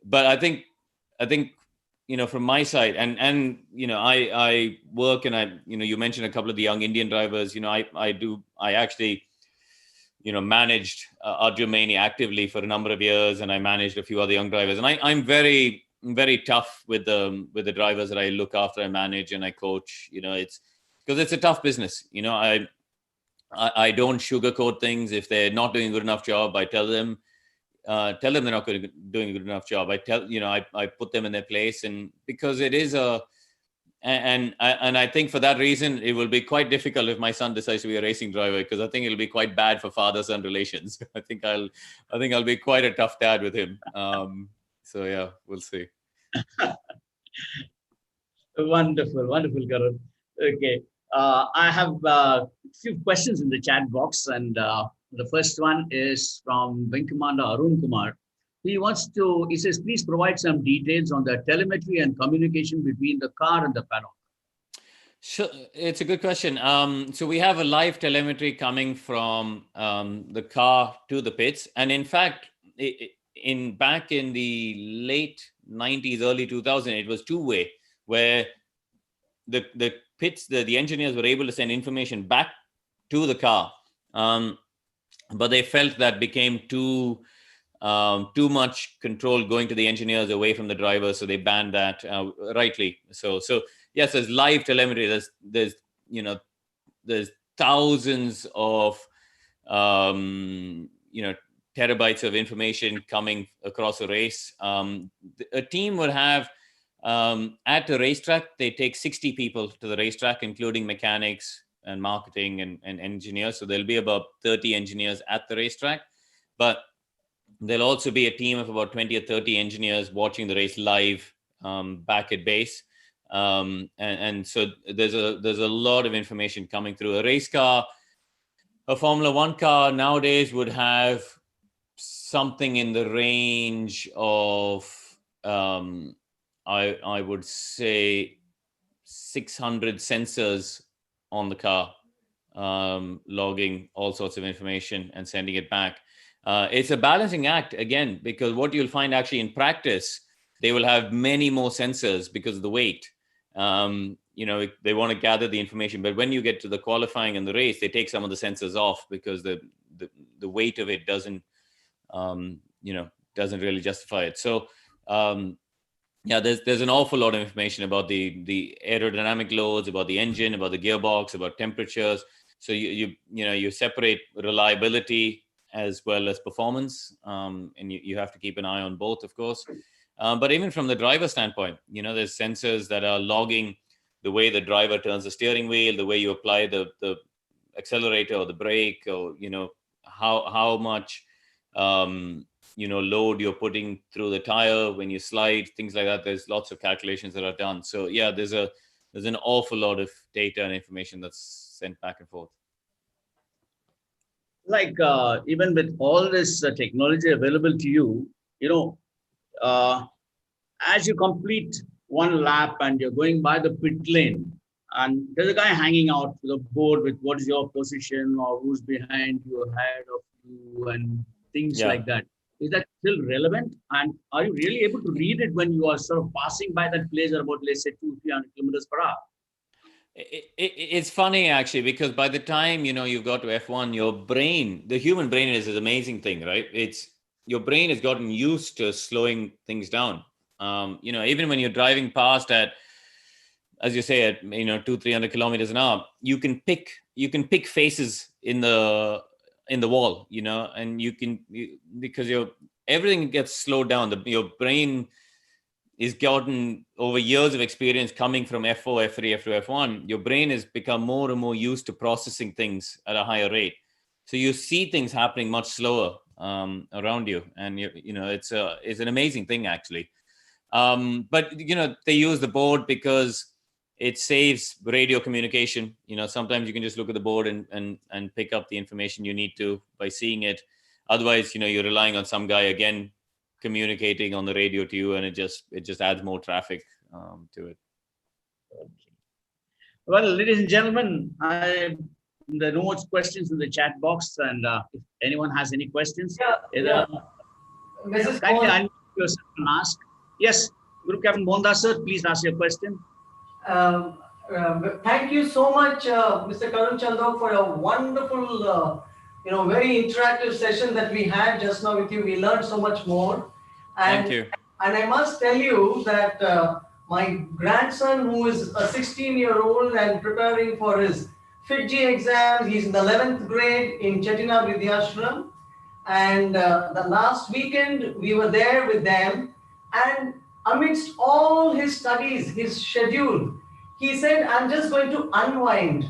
but I think from my side, and I work, and you mentioned a couple of the young Indian drivers. I actually managed Arjun Maini actively for a number of years, and I managed a few other young drivers, and I'm very, very tough with the drivers that I look after, I manage, and I coach. It's because it's a tough business. I don't sugarcoat things. If they're not doing a good enough job, I tell them they're not doing a good enough job. I put them in their place, and because it is and I think for that reason, it will be quite difficult if my son decides to be a racing driver, because I think it'll be quite bad for father-son relations. I think I'll be quite a tough dad with him. So yeah, we'll see. Wonderful, Karun. Okay, I have a few questions in the chat box, and the first one is from Wing Commander Arun Kumar. He says, please provide some details on the telemetry and communication between the car and the paddock. Sure, it's a good question. So we have a live telemetry coming from the car to the pits, and in fact, back in the late 90s, early 2000, it was two-way, where the pits, the engineers were able to send information back to the car, but they felt that became too much control going to the engineers away from the driver, so they banned that, rightly. So yes, there's live telemetry. There's thousands of terabytes of information coming across a race. A team would have, at the racetrack, they take 60 people to the racetrack, including mechanics and marketing and engineers. So there'll be about 30 engineers at the racetrack, but there'll also be a team of about 20 or 30 engineers watching the race live back at base. And so there's a lot of information coming through. A race car, a Formula One car nowadays would have something in the range of, I would say, 600 sensors on the car, logging all sorts of information and sending it back. It's a balancing act, again, because what you'll find actually in practice, they will have many more sensors because of the weight. They want to gather the information, but when you get to the qualifying and the race, they take some of the sensors off because the weight of it doesn't really justify it. So there's an awful lot of information about the aerodynamic loads, about the engine, about the gearbox, about temperatures. So you separate reliability as well as performance, and you have to keep an eye on both, of course. But even from the driver standpoint, there's sensors that are logging the way the driver turns the steering wheel, the way you apply the accelerator or the brake, or how much load you're putting through the tire when you slide, things like that. There's lots of calculations that are done. So yeah, there's an awful lot of data and information that's sent back and forth. Like even with all this technology available to you, uh, as you complete one lap and you're going by the pit lane, and there's a guy hanging out with a board with what is your position or who's behind you, ahead of you, and things like that. Is that still relevant? And are you really able to read it when you are sort of passing by that place at about, let's say, 200-300 kilometers per hour? It's funny, actually, because by the time you've got to F1, your brain, the human brain, is an amazing thing, right? Your brain has gotten used to slowing things down. Even when you're driving past at, as you say, at 200-300 kilometers an hour, you can pick faces in the wall, and because everything gets slowed down. Your brain is gotten, over years of experience coming from F4, F3, F2, F1, your brain has become more and more used to processing things at a higher rate. So you see things happening much slower around you, and it's an amazing thing, actually. But they use the board because it saves radio communication. Sometimes you can just look at the board and pick up the information you need to by seeing it. Otherwise, you're relying on some guy again communicating on the radio to you, and it just adds more traffic to it. Well, ladies and gentlemen, there are no more questions in the chat box, and if anyone has any questions, Mrs. kindly unmute yourself and ask. Yes, Group Captain Mohandas sir, please ask your question. Thank you so much, Mr. Karun Chandok, for a wonderful, very interactive session that we had just now with you. We learned so much more. And, Thank you. And I must tell you that my grandson, who is a 16-year-old and preparing for his FITG exams, he's in the 11th grade in Chettinad Vidyashram. And the last weekend, we were there with them. And amidst all his studies, his schedule, he said, I'm just going to unwind.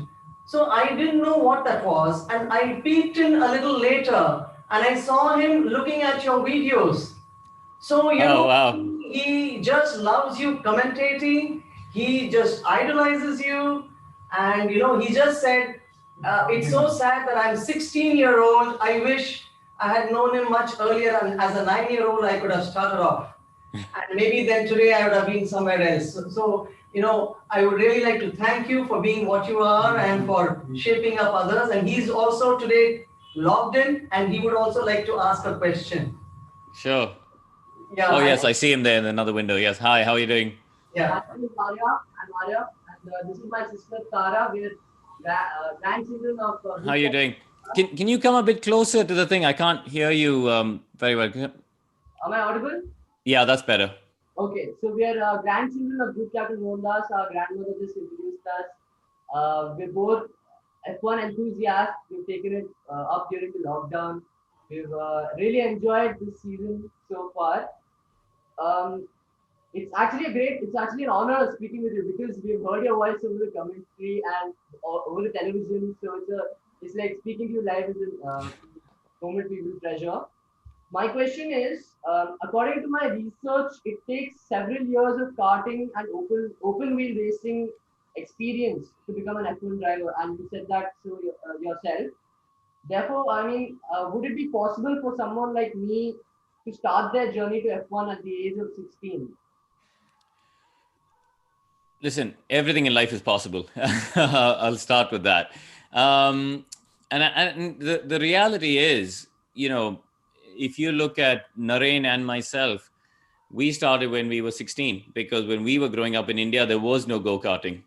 So I didn't know what that was. And I peeked in a little later and I saw him looking at your videos. So, wow. He just loves you commentating. He just idolizes you. And, he just said, it's so sad that I'm 16-year-old. I wish I had known him much earlier. And as a 9-year-old, I could have started off. And maybe then today I would have been somewhere else. So, I would really like to thank you for being what you are and for shaping up others. And he's also today logged in, and he would also like to ask a question. Sure. Yeah. Oh, yes, I see him there in another window. Yes. Hi, how are you doing? Yeah. I'm Arya, and this is my sister Tara. We're grandchildren of. How are you doing? Can you come a bit closer to the thing? I can't hear you very well. Am I audible? Yeah, that's better. Okay, so we are grandchildren of Group Captain Mohandas. Our grandmother just introduced us. We're both F1 enthusiasts. We've taken it up during the lockdown. We've really enjoyed this season so far. It's actually an honor speaking with you, because we've heard your voice over the commentary and over the television. So it's like speaking to you live is a moment we will treasure. My question is, according to my research, it takes several years of karting and open wheel racing experience to become an F1 driver, and you said that so yourself. Therefore, would it be possible for someone like me to start their journey to F1 at the age of 16? Listen, everything in life is possible. I'll start with that. And the reality is, if you look at Naren and myself, we started when we were 16, because when we were growing up in India, there was no go-karting.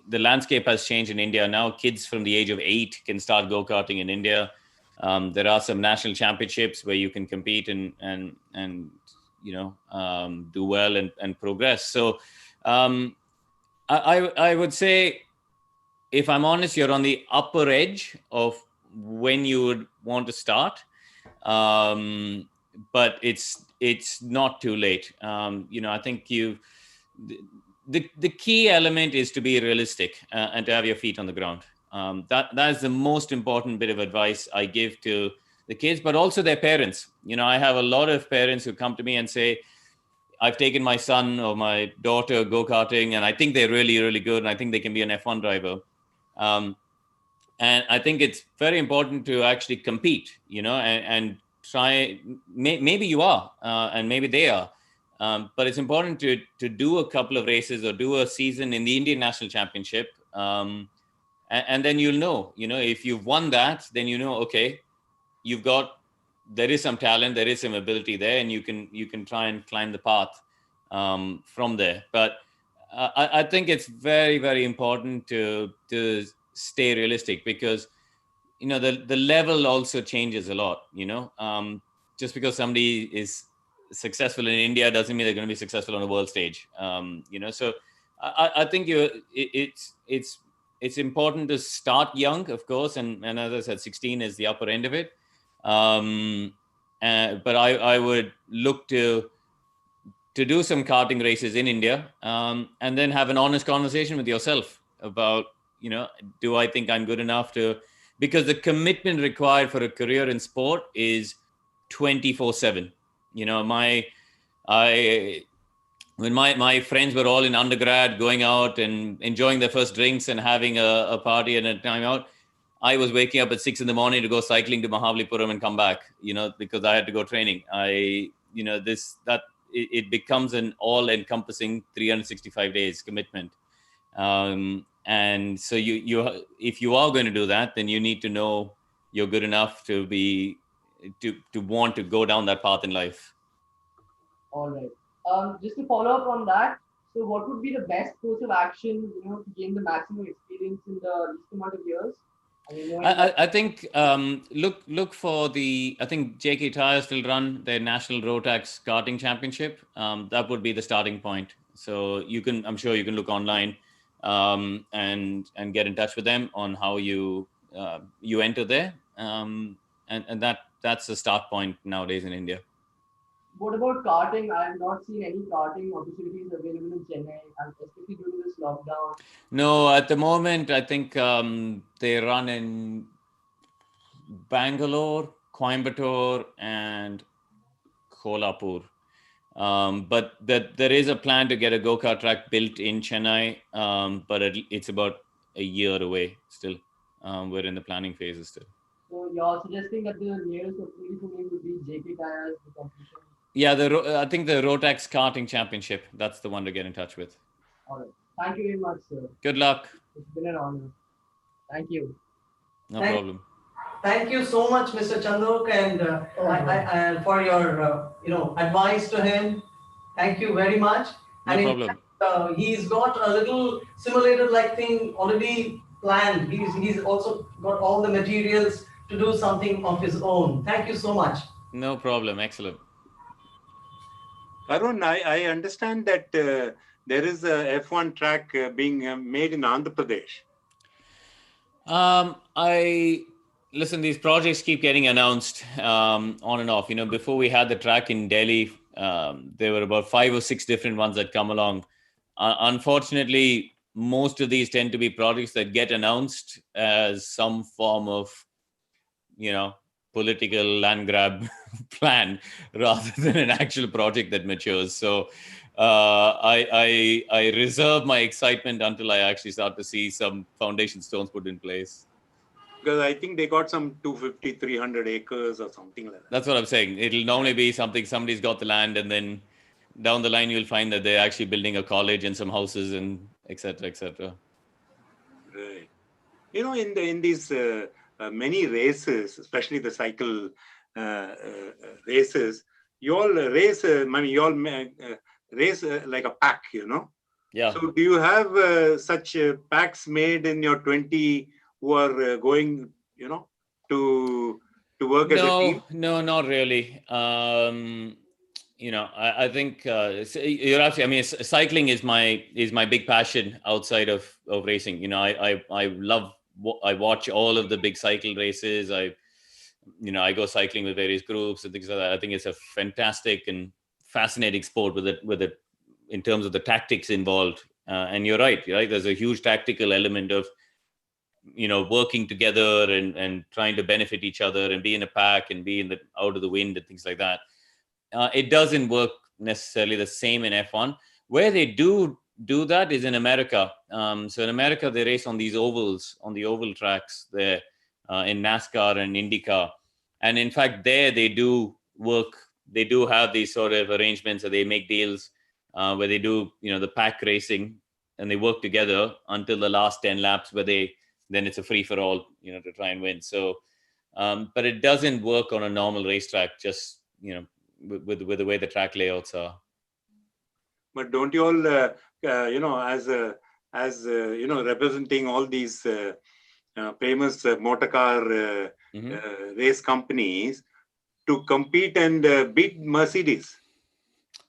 The landscape has changed in India. Now kids from the age of 8 can start go-karting in India. There are some national championships where you can compete and do well and progress. So I would say if I'm honest, you're on the upper edge of when you would want to start. But it's not too late. I think the key element is to be realistic and to have your feet on the ground. That is the most important bit of advice I give to the kids, but also their parents. I have a lot of parents who come to me and say, I've taken my son or my daughter go-karting, and I think they're really, really good, and I think they can be an F1 driver. And I think it's very important to actually compete, and try. Maybe you are, and maybe they are. But it's important to do a couple of races or do a season in the Indian National Championship. And then you'll know, if you've won that, then okay, there is some talent, there is some ability there, and you can try and climb the path from there. But I think it's very, very important to stay realistic, because the level also changes a lot. Just because somebody is successful in India doesn't mean they're going to be successful on a world stage. So I think it's important to start young, of course, and as I said, 16 is the upper end of it. But I would look to do some karting races in India, and then have an honest conversation with yourself about, do I think I'm good enough to, because the commitment required for a career in sport is 24/7. When my friends were all in undergrad, going out and enjoying their first drinks and having a party and a time out, I was waking up at 6 a.m. to go cycling to Mahabalipuram and come back, because I had to go training. It becomes an all-encompassing 365 days commitment. And so if you are going to do that, then you need to know you're good enough to want to go down that path in life. All right. Just to follow up on that, so what would be the best course of action, to gain the maximum experience in the least amount of years? I think look for I think JK Tyre still run their National Road Tax Karting Championship. That would be the starting point. So I'm sure you can look online and get in touch with them on how you enter there. And that's the start point nowadays in India. What about karting? I have not seen any karting opportunities available in Chennai, and especially due to this lockdown. No, at the moment, I think they run in Bangalore, Coimbatore, and Kolhapur. But there is a plan to get a go-kart track built in Chennai, but it's about a year away still. We're in the planning phases still. So you're suggesting that the nearest opportunity for me would be JK Tyres, the competition? Yeah, I think the Rotax Karting Championship, that's the one to get in touch with. All right. Thank you very much, sir. Good luck. It's been an honor. Thank you. No problem. Thank you so much, Mr. Chandok, and for your advice to him. Thank you very much. No problem. He's got a little simulator-like thing already planned. He's also got all the materials to do something of his own. Thank you so much. No problem. Excellent. Karun, I understand that there is a F1 track being made in Andhra Pradesh. Listen, these projects keep getting announced on and off. Before we had the track in Delhi, there were about 5 or 6 different ones that come along. Unfortunately, most of these tend to be projects that get announced as some form of, political land grab plan rather than an actual project that matures. So I reserve my excitement until I actually start to see some foundation stones put in place. Because I think they got some 250, 300 acres or something like that. That's what I'm saying. It'll normally be somebody's got the land, and then down the line you'll find that they're actually building a college and some houses and etc. etc. Right. In these many races, especially the cycle races, you all race. Race like a pack, Yeah. So do you have such packs made in your 20 who are going, to work as a team? No, not really. I think you're absolutely. I mean, cycling is my big passion outside of racing. I love. I watch all of the big cycle races. I go cycling with various groups and things like that. I think it's a fantastic and fascinating sport with it in terms of the tactics involved. And you're right. There's a huge tactical element of working together and trying to benefit each other and be in a pack and be out of the wind and things like that. It doesn't work necessarily the same in F1. Where they do that is in America. So in America, they race on these ovals, on the oval tracks there in NASCAR and IndyCar. And in fact, there they do work. They do have these sort of arrangements that they make deals where they do, the pack racing, and they work together until the last 10 laps where then it's a free for all, to try and win. So, but it doesn't work on a normal racetrack, just, with the way the track layouts are. But don't you all, as representing all these famous motor car race companies to compete and beat Mercedes?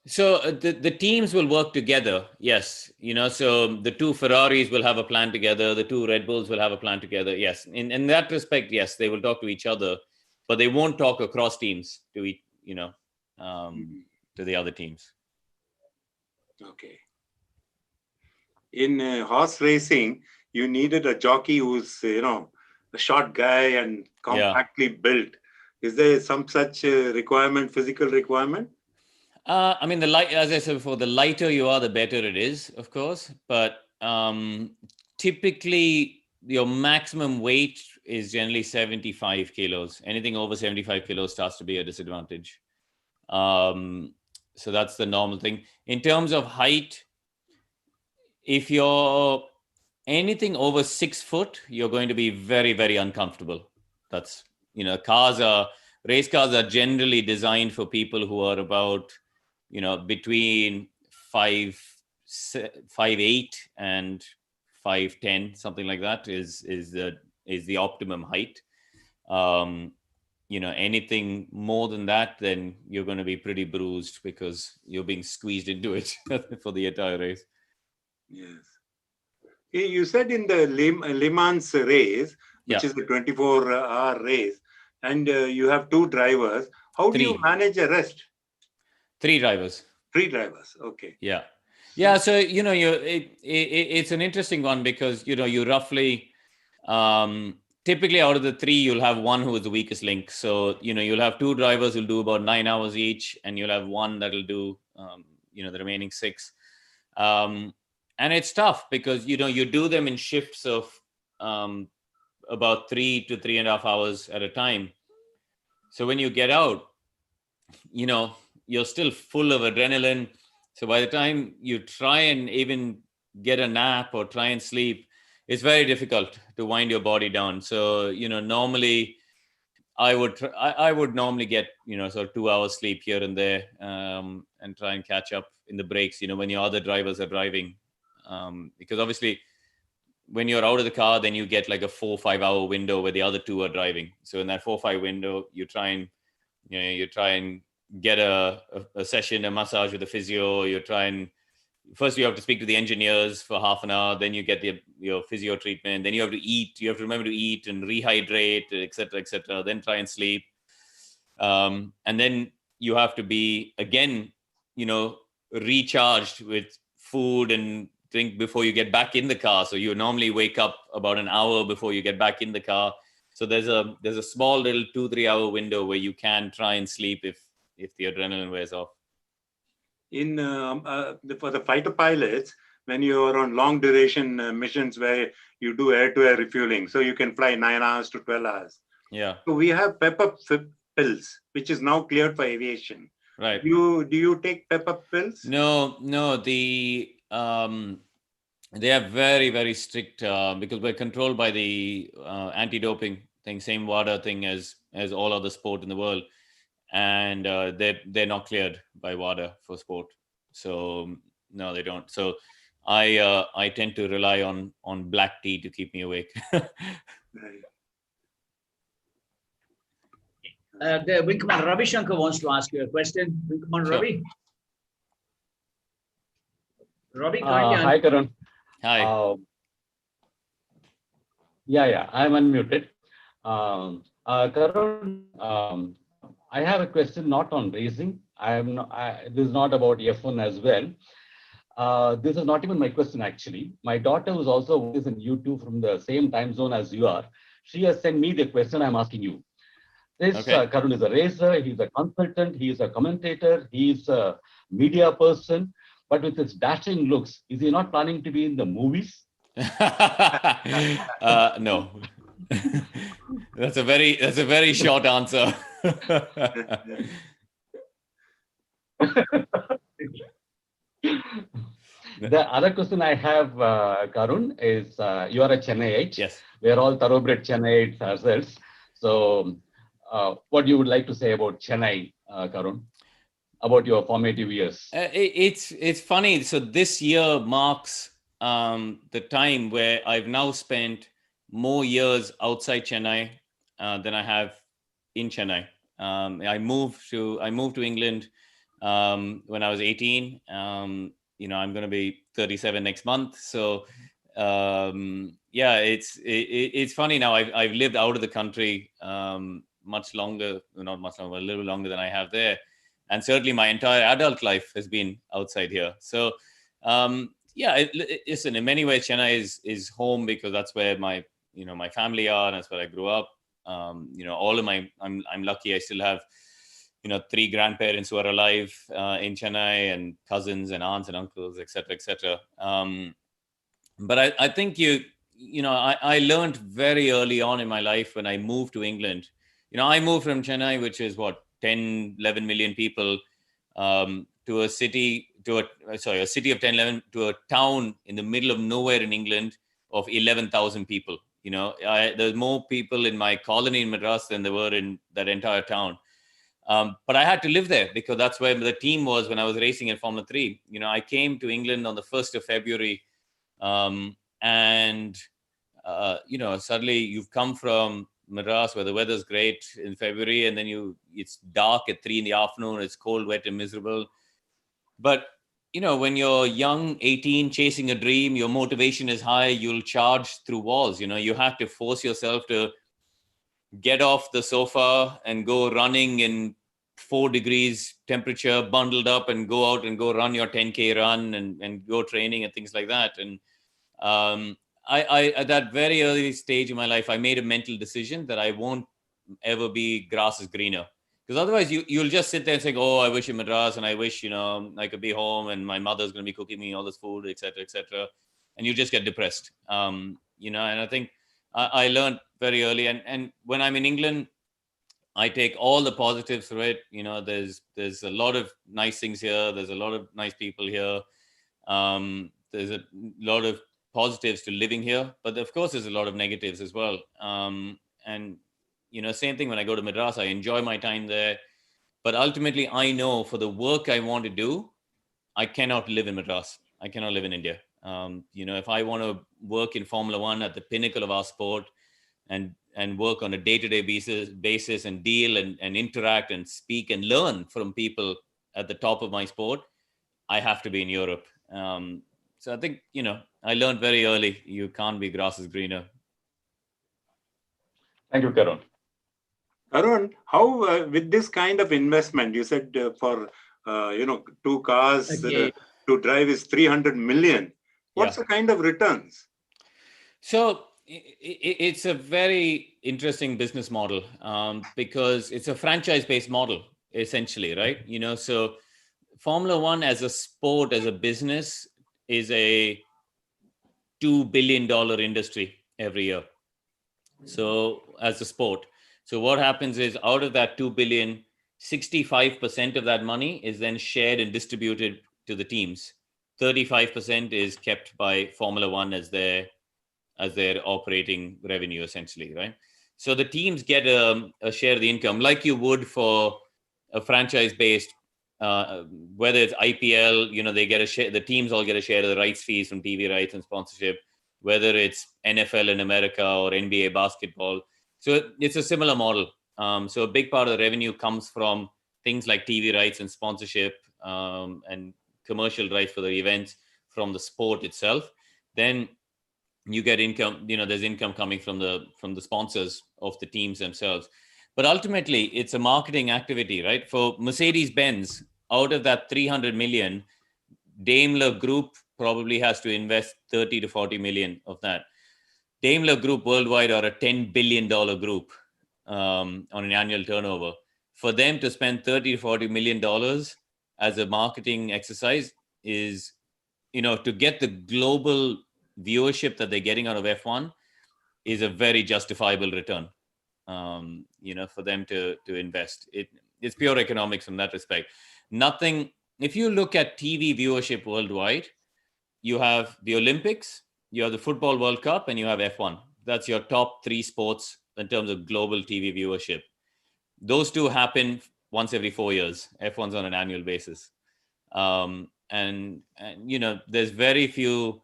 So the teams will work together. Yes. So the two Ferraris will have a plan together. The two Red Bulls will have a plan together. Yes. In that respect, yes, they will talk to each other, but they won't talk across teams to the other teams. Okay. In horse racing, you needed a jockey who's, a short guy and compactly built. Is there some such physical requirement? I mean, as I said before, the lighter you are, the better it is, of course. But typically, your maximum weight is generally 75 kilos. Anything over 75 kilos starts to be a disadvantage. So that's the normal thing. In terms of height, if you're anything over 6 foot, you're going to be very, very uncomfortable. That's, race cars are generally designed for people who are about, between 5'8" and 5'10", something like that is the optimum height. Anything more than that, then you're going to be pretty bruised because you're being squeezed into it for the entire race. Yes. You said in the Le Mans race, which is a 24-hour race, and you have two drivers. How do you manage the rest? Three drivers. Okay. Yeah. So it's an interesting one because you roughly typically out of the three you'll have one who is the weakest link. So you'll have two drivers who'll do about 9 hours each, and you'll have one that'll do the remaining 6. And it's tough because you do them in shifts of about 3 to 3.5 hours at a time. So when you get out, you're still full of adrenaline. So by the time you try and even get a nap or try and sleep, it's very difficult to wind your body down. So, normally I would normally get, sort of 2 hours sleep here and there and try and catch up in the breaks, when your other drivers are driving. Because obviously when you're out of the car, then you get like a 4 or 5 hour window where the other two are driving. So in that 4 or 5 window, you try and get a session, a massage with a physio. First you have to speak to the engineers for half an hour, then you get your physio treatment, then you have to eat, you have to remember to eat and rehydrate, etc., then try and sleep. And then you have to be, again, recharged with food and drink before you get back in the car. So you normally wake up about an hour before you get back in the car. So there's a small little 2-3 hour window where you can try and sleep if the adrenaline wears off. For the fighter pilots, when you are on long duration missions where you do air-to-air refueling, so you can fly 9 hours to 12 hours. Yeah. So we have pep-up pills, which is now cleared for aviation. Right. Do you take pep-up pills? No. They are very, very strict because we're controlled by the anti-doping thing, same WADA thing as all other sport in the world. And they're not cleared by WADA for sport. So no, they don't. So I tend to rely on black tea to keep me awake. Right. The Winkman Ravi Shankar wants to ask you a question. Winkman Sure. Ravi. Ravi, kindly. Hi, Karun. Hi. Yeah, I'm unmuted. Karun, I have a question not on racing. This is not about F1 as well. This is not even my question actually. My daughter, who's also watching YouTube from the same time zone as you are, she has sent me the question I'm asking you. This Karun is a racer, he's a consultant, he's a commentator, he's a media person, but with his dashing looks, is he not planning to be in the movies? No. That's a very short answer. The other question I have, Karun, is you are a Chennaiite. Yes. We are all thoroughbred Chennaiites ourselves. So, what you would like to say about Chennai, Karun, about your formative years? It's funny. So this year marks the time where I've now spent more years outside Chennai than I have in Chennai. I moved to England when I was 18. I'm going to be 37 next month. So it's funny now. I've lived out of the country much longer, not much longer, a little longer than I have there. And certainly my entire adult life has been outside here. So listen, in many ways, Chennai is home because that's where my family are, and that's where I grew up. All of I'm lucky I still have 3 grandparents who are alive in Chennai, and cousins and aunts and uncles, etc., etc. But I think I learned very early on in my life when I moved to England. I moved from Chennai, which is 10, 11 million people, to a city of 10, 11, to a town in the middle of nowhere in England of 11,000 people. There's more people in my colony in Madras than there were in that entire town. But I had to live there because that's where the team was when I was racing in Formula 3. I came to England on the 1st of February. Suddenly you've come from Madras where the weather's great in February, and then it's dark at 3 in the afternoon. It's cold, wet, and miserable. But when you're young, 18, chasing a dream, your motivation is high. You'll charge through walls. You have to force yourself to get off the sofa and go running in 4 degrees temperature, bundled up, and go out and go run your 10K run and go training and things like that. And I at that very early stage in my life, I made a mental decision that I won't ever be grass is greener. Because otherwise you'll just sit there and say, oh, I wish in Madras, and I wish, I could be home and my mother's going to be cooking me all this food, etc., etc. And you just get depressed. And I think I learned very early. And when I'm in England, I take all the positives from it. There's a lot of nice things here. There's a lot of nice people here. There's a lot of positives to living here, but of course there's a lot of negatives as well. Same thing when I go to Madras, I enjoy my time there, but ultimately I know for the work I want to do, I cannot live in Madras. I cannot live in India. If I want to work in Formula 1 at the pinnacle of our sport and work on a day-to-day basis and deal and interact and speak and learn from people at the top of my sport, I have to be in Europe. So I think, I learned very early, you can't be grass is greener. Thank you, Karun. Karun, how with this kind of investment, you said for 2 cars to drive is 300 million. What's the kind of returns? So it's a very interesting business model because it's a franchise-based model, essentially, right? So Formula 1 as a sport, as a business, is a $2 billion industry every year. So as a sport. So what happens is out of that 2 billion, 65% of that money is then shared and distributed to the teams. 35% is kept by Formula 1 as their operating revenue, essentially, right? So the teams get a share of the income like you would for a franchise-based, whether it's IPL, they get a share, the teams all get a share of the rights fees from TV rights and sponsorship, whether it's NFL in America or NBA basketball. So it's a similar model. So a big part of the revenue comes from things like TV rights and sponsorship and commercial rights for the events from the sport itself. Then you get income, there's income coming from the sponsors of the teams themselves. But ultimately, it's a marketing activity, right? For Mercedes-Benz, out of that 300 million, Daimler Group probably has to invest 30 to 40 million of that. Daimler Group worldwide are a $10 billion group on an annual turnover. For them to spend 30 to 40 million dollars as a marketing exercise is, to get the global viewership that they're getting out of F1 is a very justifiable return, for them to invest. It's pure economics from that respect. If you look at TV viewership worldwide, you have the Olympics, you have the Football World Cup, and you have F1. That's your top three sports in terms of global TV viewership. Those two happen once every 4 years. F1's on an annual basis. And there's very few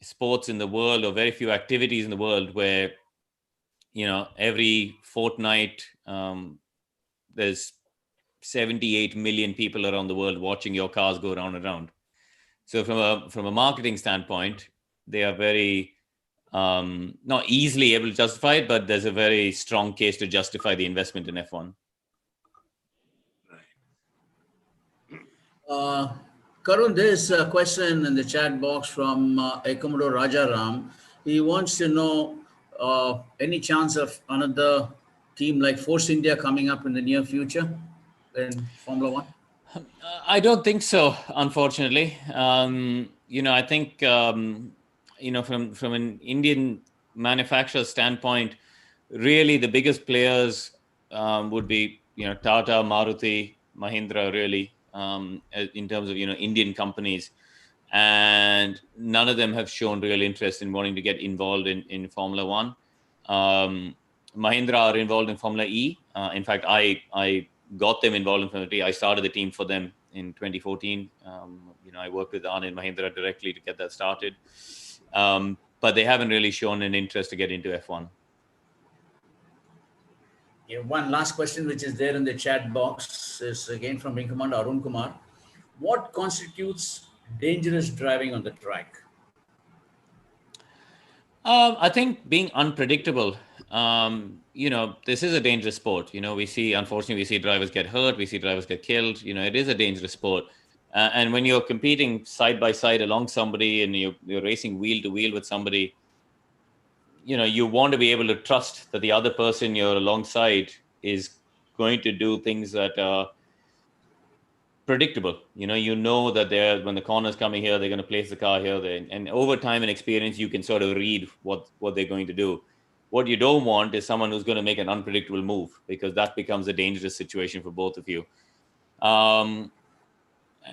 sports in the world or very few activities in the world where, every fortnight there's 78 million people around the world watching your cars go round and round. So from a marketing standpoint, they are very not easily able to justify it, but there's a very strong case to justify the investment in F1. Karun, there's a question in the chat box from Commodore Rajaram. He wants to know any chance of another team like Force India coming up in the near future in Formula One? I don't think so, unfortunately. I think, from an Indian manufacturer standpoint, really the biggest players would be, Tata, Maruti, Mahindra, really, in terms of, Indian companies. And none of them have shown real interest in wanting to get involved in Formula One. Mahindra are involved in Formula E. In fact, I got them involved in Formula E. I started the team for them in 2014. I worked with Anand Mahindra directly to get that started. But they haven't really shown an interest to get into F1. Yeah, one last question, which is there in the chat box, is again from Wing Commander Arun Kumar. What constitutes dangerous driving on the track? I think being unpredictable. This is a dangerous sport. Unfortunately, we see drivers get hurt. We see drivers get killed. It is a dangerous sport. And when you're competing side by side along somebody and you're racing wheel to wheel with somebody, you want to be able to trust that the other person you're alongside is going to do things that are predictable. That when the corner's coming here, they're going to place the car here. And over time and experience, you can sort of read what they're going to do. What you don't want is someone who's going to make an unpredictable move, because that becomes a dangerous situation for both of you.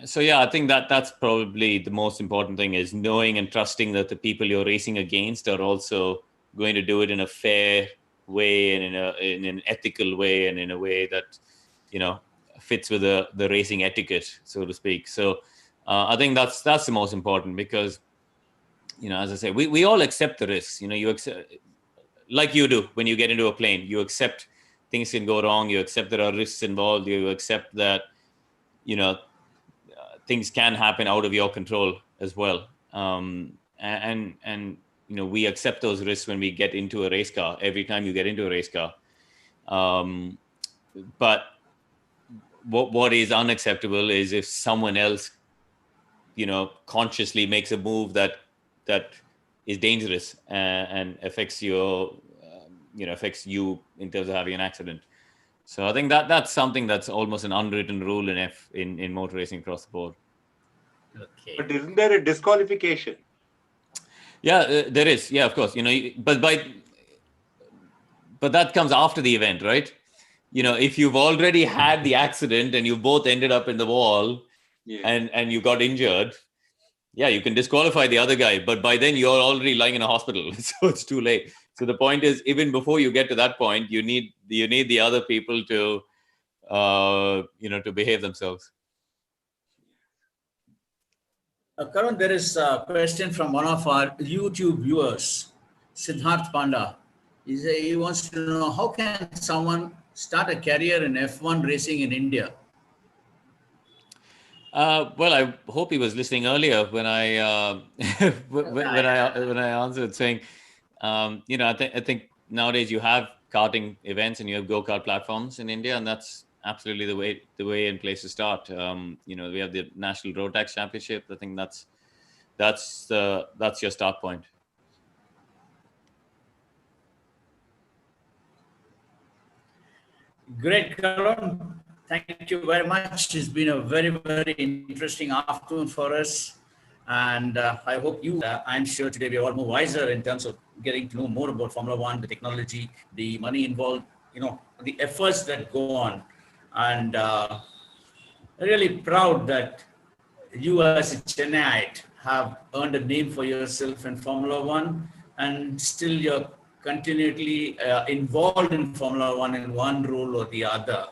So yeah, I think that's probably the most important thing, is knowing and trusting that the people you're racing against are also going to do it in a fair way and in an ethical way and in a way that, fits with the racing etiquette, so to speak. So I think that's the most important, because, as I say, we all accept the risks. You accept, like you do when you get into a plane, you accept things can go wrong. You accept there are risks involved. You accept that, things can happen out of your control as well. And we accept those risks when we get into a race car, every time you get into a race car. But what is unacceptable is if someone else, consciously makes a move that is dangerous and affects you in terms of having an accident. So I think that's something that's almost an unwritten rule in motor racing across the board. Okay. But isn't there a disqualification? Yeah, there is. Yeah, of course. But that comes after the event, right? If you've already had the accident and you both ended up in the wall, and you got injured, yeah, you can disqualify the other guy. But by then you're already lying in a hospital, so it's too late. So the point is, even before you get to that point, you need the other people to, to behave themselves. Karun, there is a question from one of our YouTube viewers, Siddharth Panda. He wants to know, how can someone start a career in F1 racing in India? Well, I hope he was listening earlier when I when I answered saying, I think nowadays you have karting events and you have go-kart platforms in India, and that's absolutely the way and place to start. We have the National Road Tax Championship. I think that's your start point. Great, Karun. Thank you very much. It's been a very, very interesting afternoon for us. And I hope I'm sure today we are all more wiser in terms of getting to know more about Formula One, the technology, the money involved, the efforts that go on. And really proud that you as a Chennaiite have earned a name for yourself in Formula One, and still you're continually involved in Formula One in one role or the other.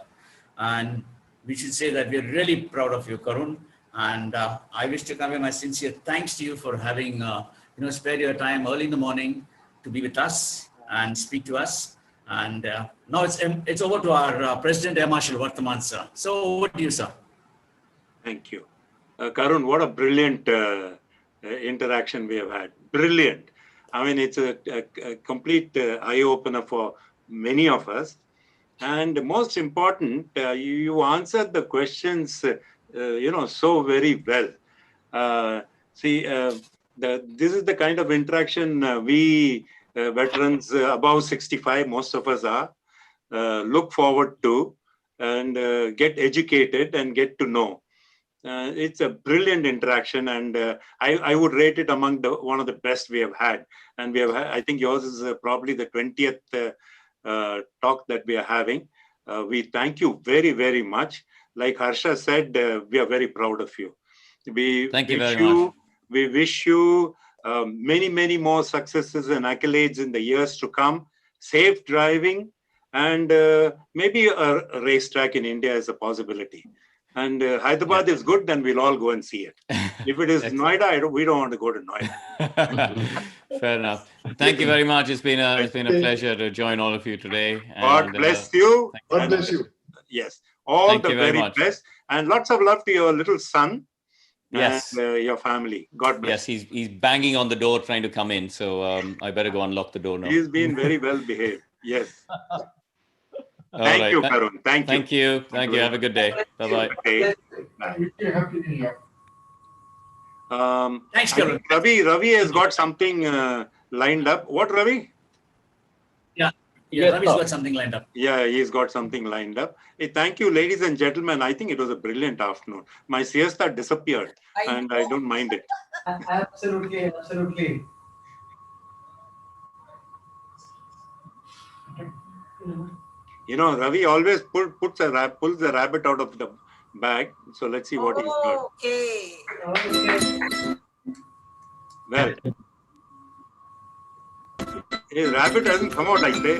And we should say that we're really proud of you, Karun. And I wish to convey my sincere thanks to you for having, spared your time early in the morning to be with us and speak to us. And now it's over to our President Air Marshal Varthaman, sir. So over to you, sir. Thank you. Karun, what a brilliant interaction we have had. Brilliant. I mean, it's a complete eye-opener for many of us. And most important, you answered the questions, so very well. This is the kind of interaction we veterans above 65, most of us are, look forward to and get educated and get to know. It's a brilliant interaction, and I would rate it among one of the best we have had. And we have had, I think yours is probably the 20th talk that we are having. We thank you very, very much. Like Harsha said, we are very proud of you. Thank you very much. We wish you many, many more successes and accolades in the years to come. Safe driving, and maybe a racetrack in India is a possibility. And Hyderabad is good, then we'll all go and see it. If it is Noida, we don't want to go to Noida. Fair enough. Thank you very much. It's been a pleasure to join all of you today. God bless you. God bless you. Yes, all the very best, and lots of love to your little son. Yes, and your family. God bless. Yes, he's banging on the door trying to come in, so I better go unlock the door now. He's been very well behaved. Yes. Thank you, Karun. Thank you. Thank you. Have a good day. Bye-bye. Thanks, Karun. Ravi has got something lined up. What, Ravi? Yeah, Ravi's got something lined up. Yeah, he's got something lined up. Hey, thank you, ladies and gentlemen. I think it was a brilliant afternoon. My siesta disappeared, and I don't mind it. Absolutely, absolutely. Ravi always pulls the rabbit out of the bag. So let's see what he's got. Okay. Well, his rabbit hasn't come out, I say.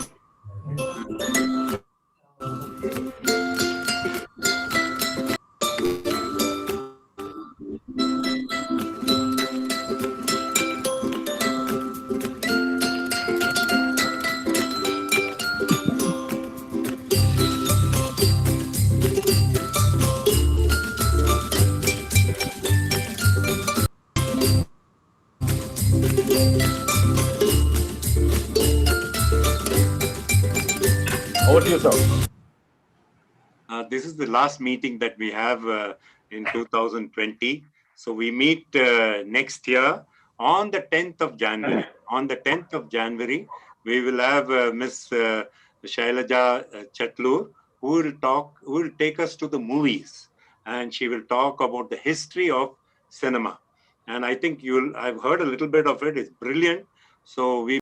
Over to you, sir. This is the last meeting that we have in 2020. So we meet next year on the 10th of January. On the 10th of January, we will have Miss Shailaja Chatlur, who will take us to the movies, and she will talk about the history of cinema. And I think I've heard a little bit of it. It's brilliant. So we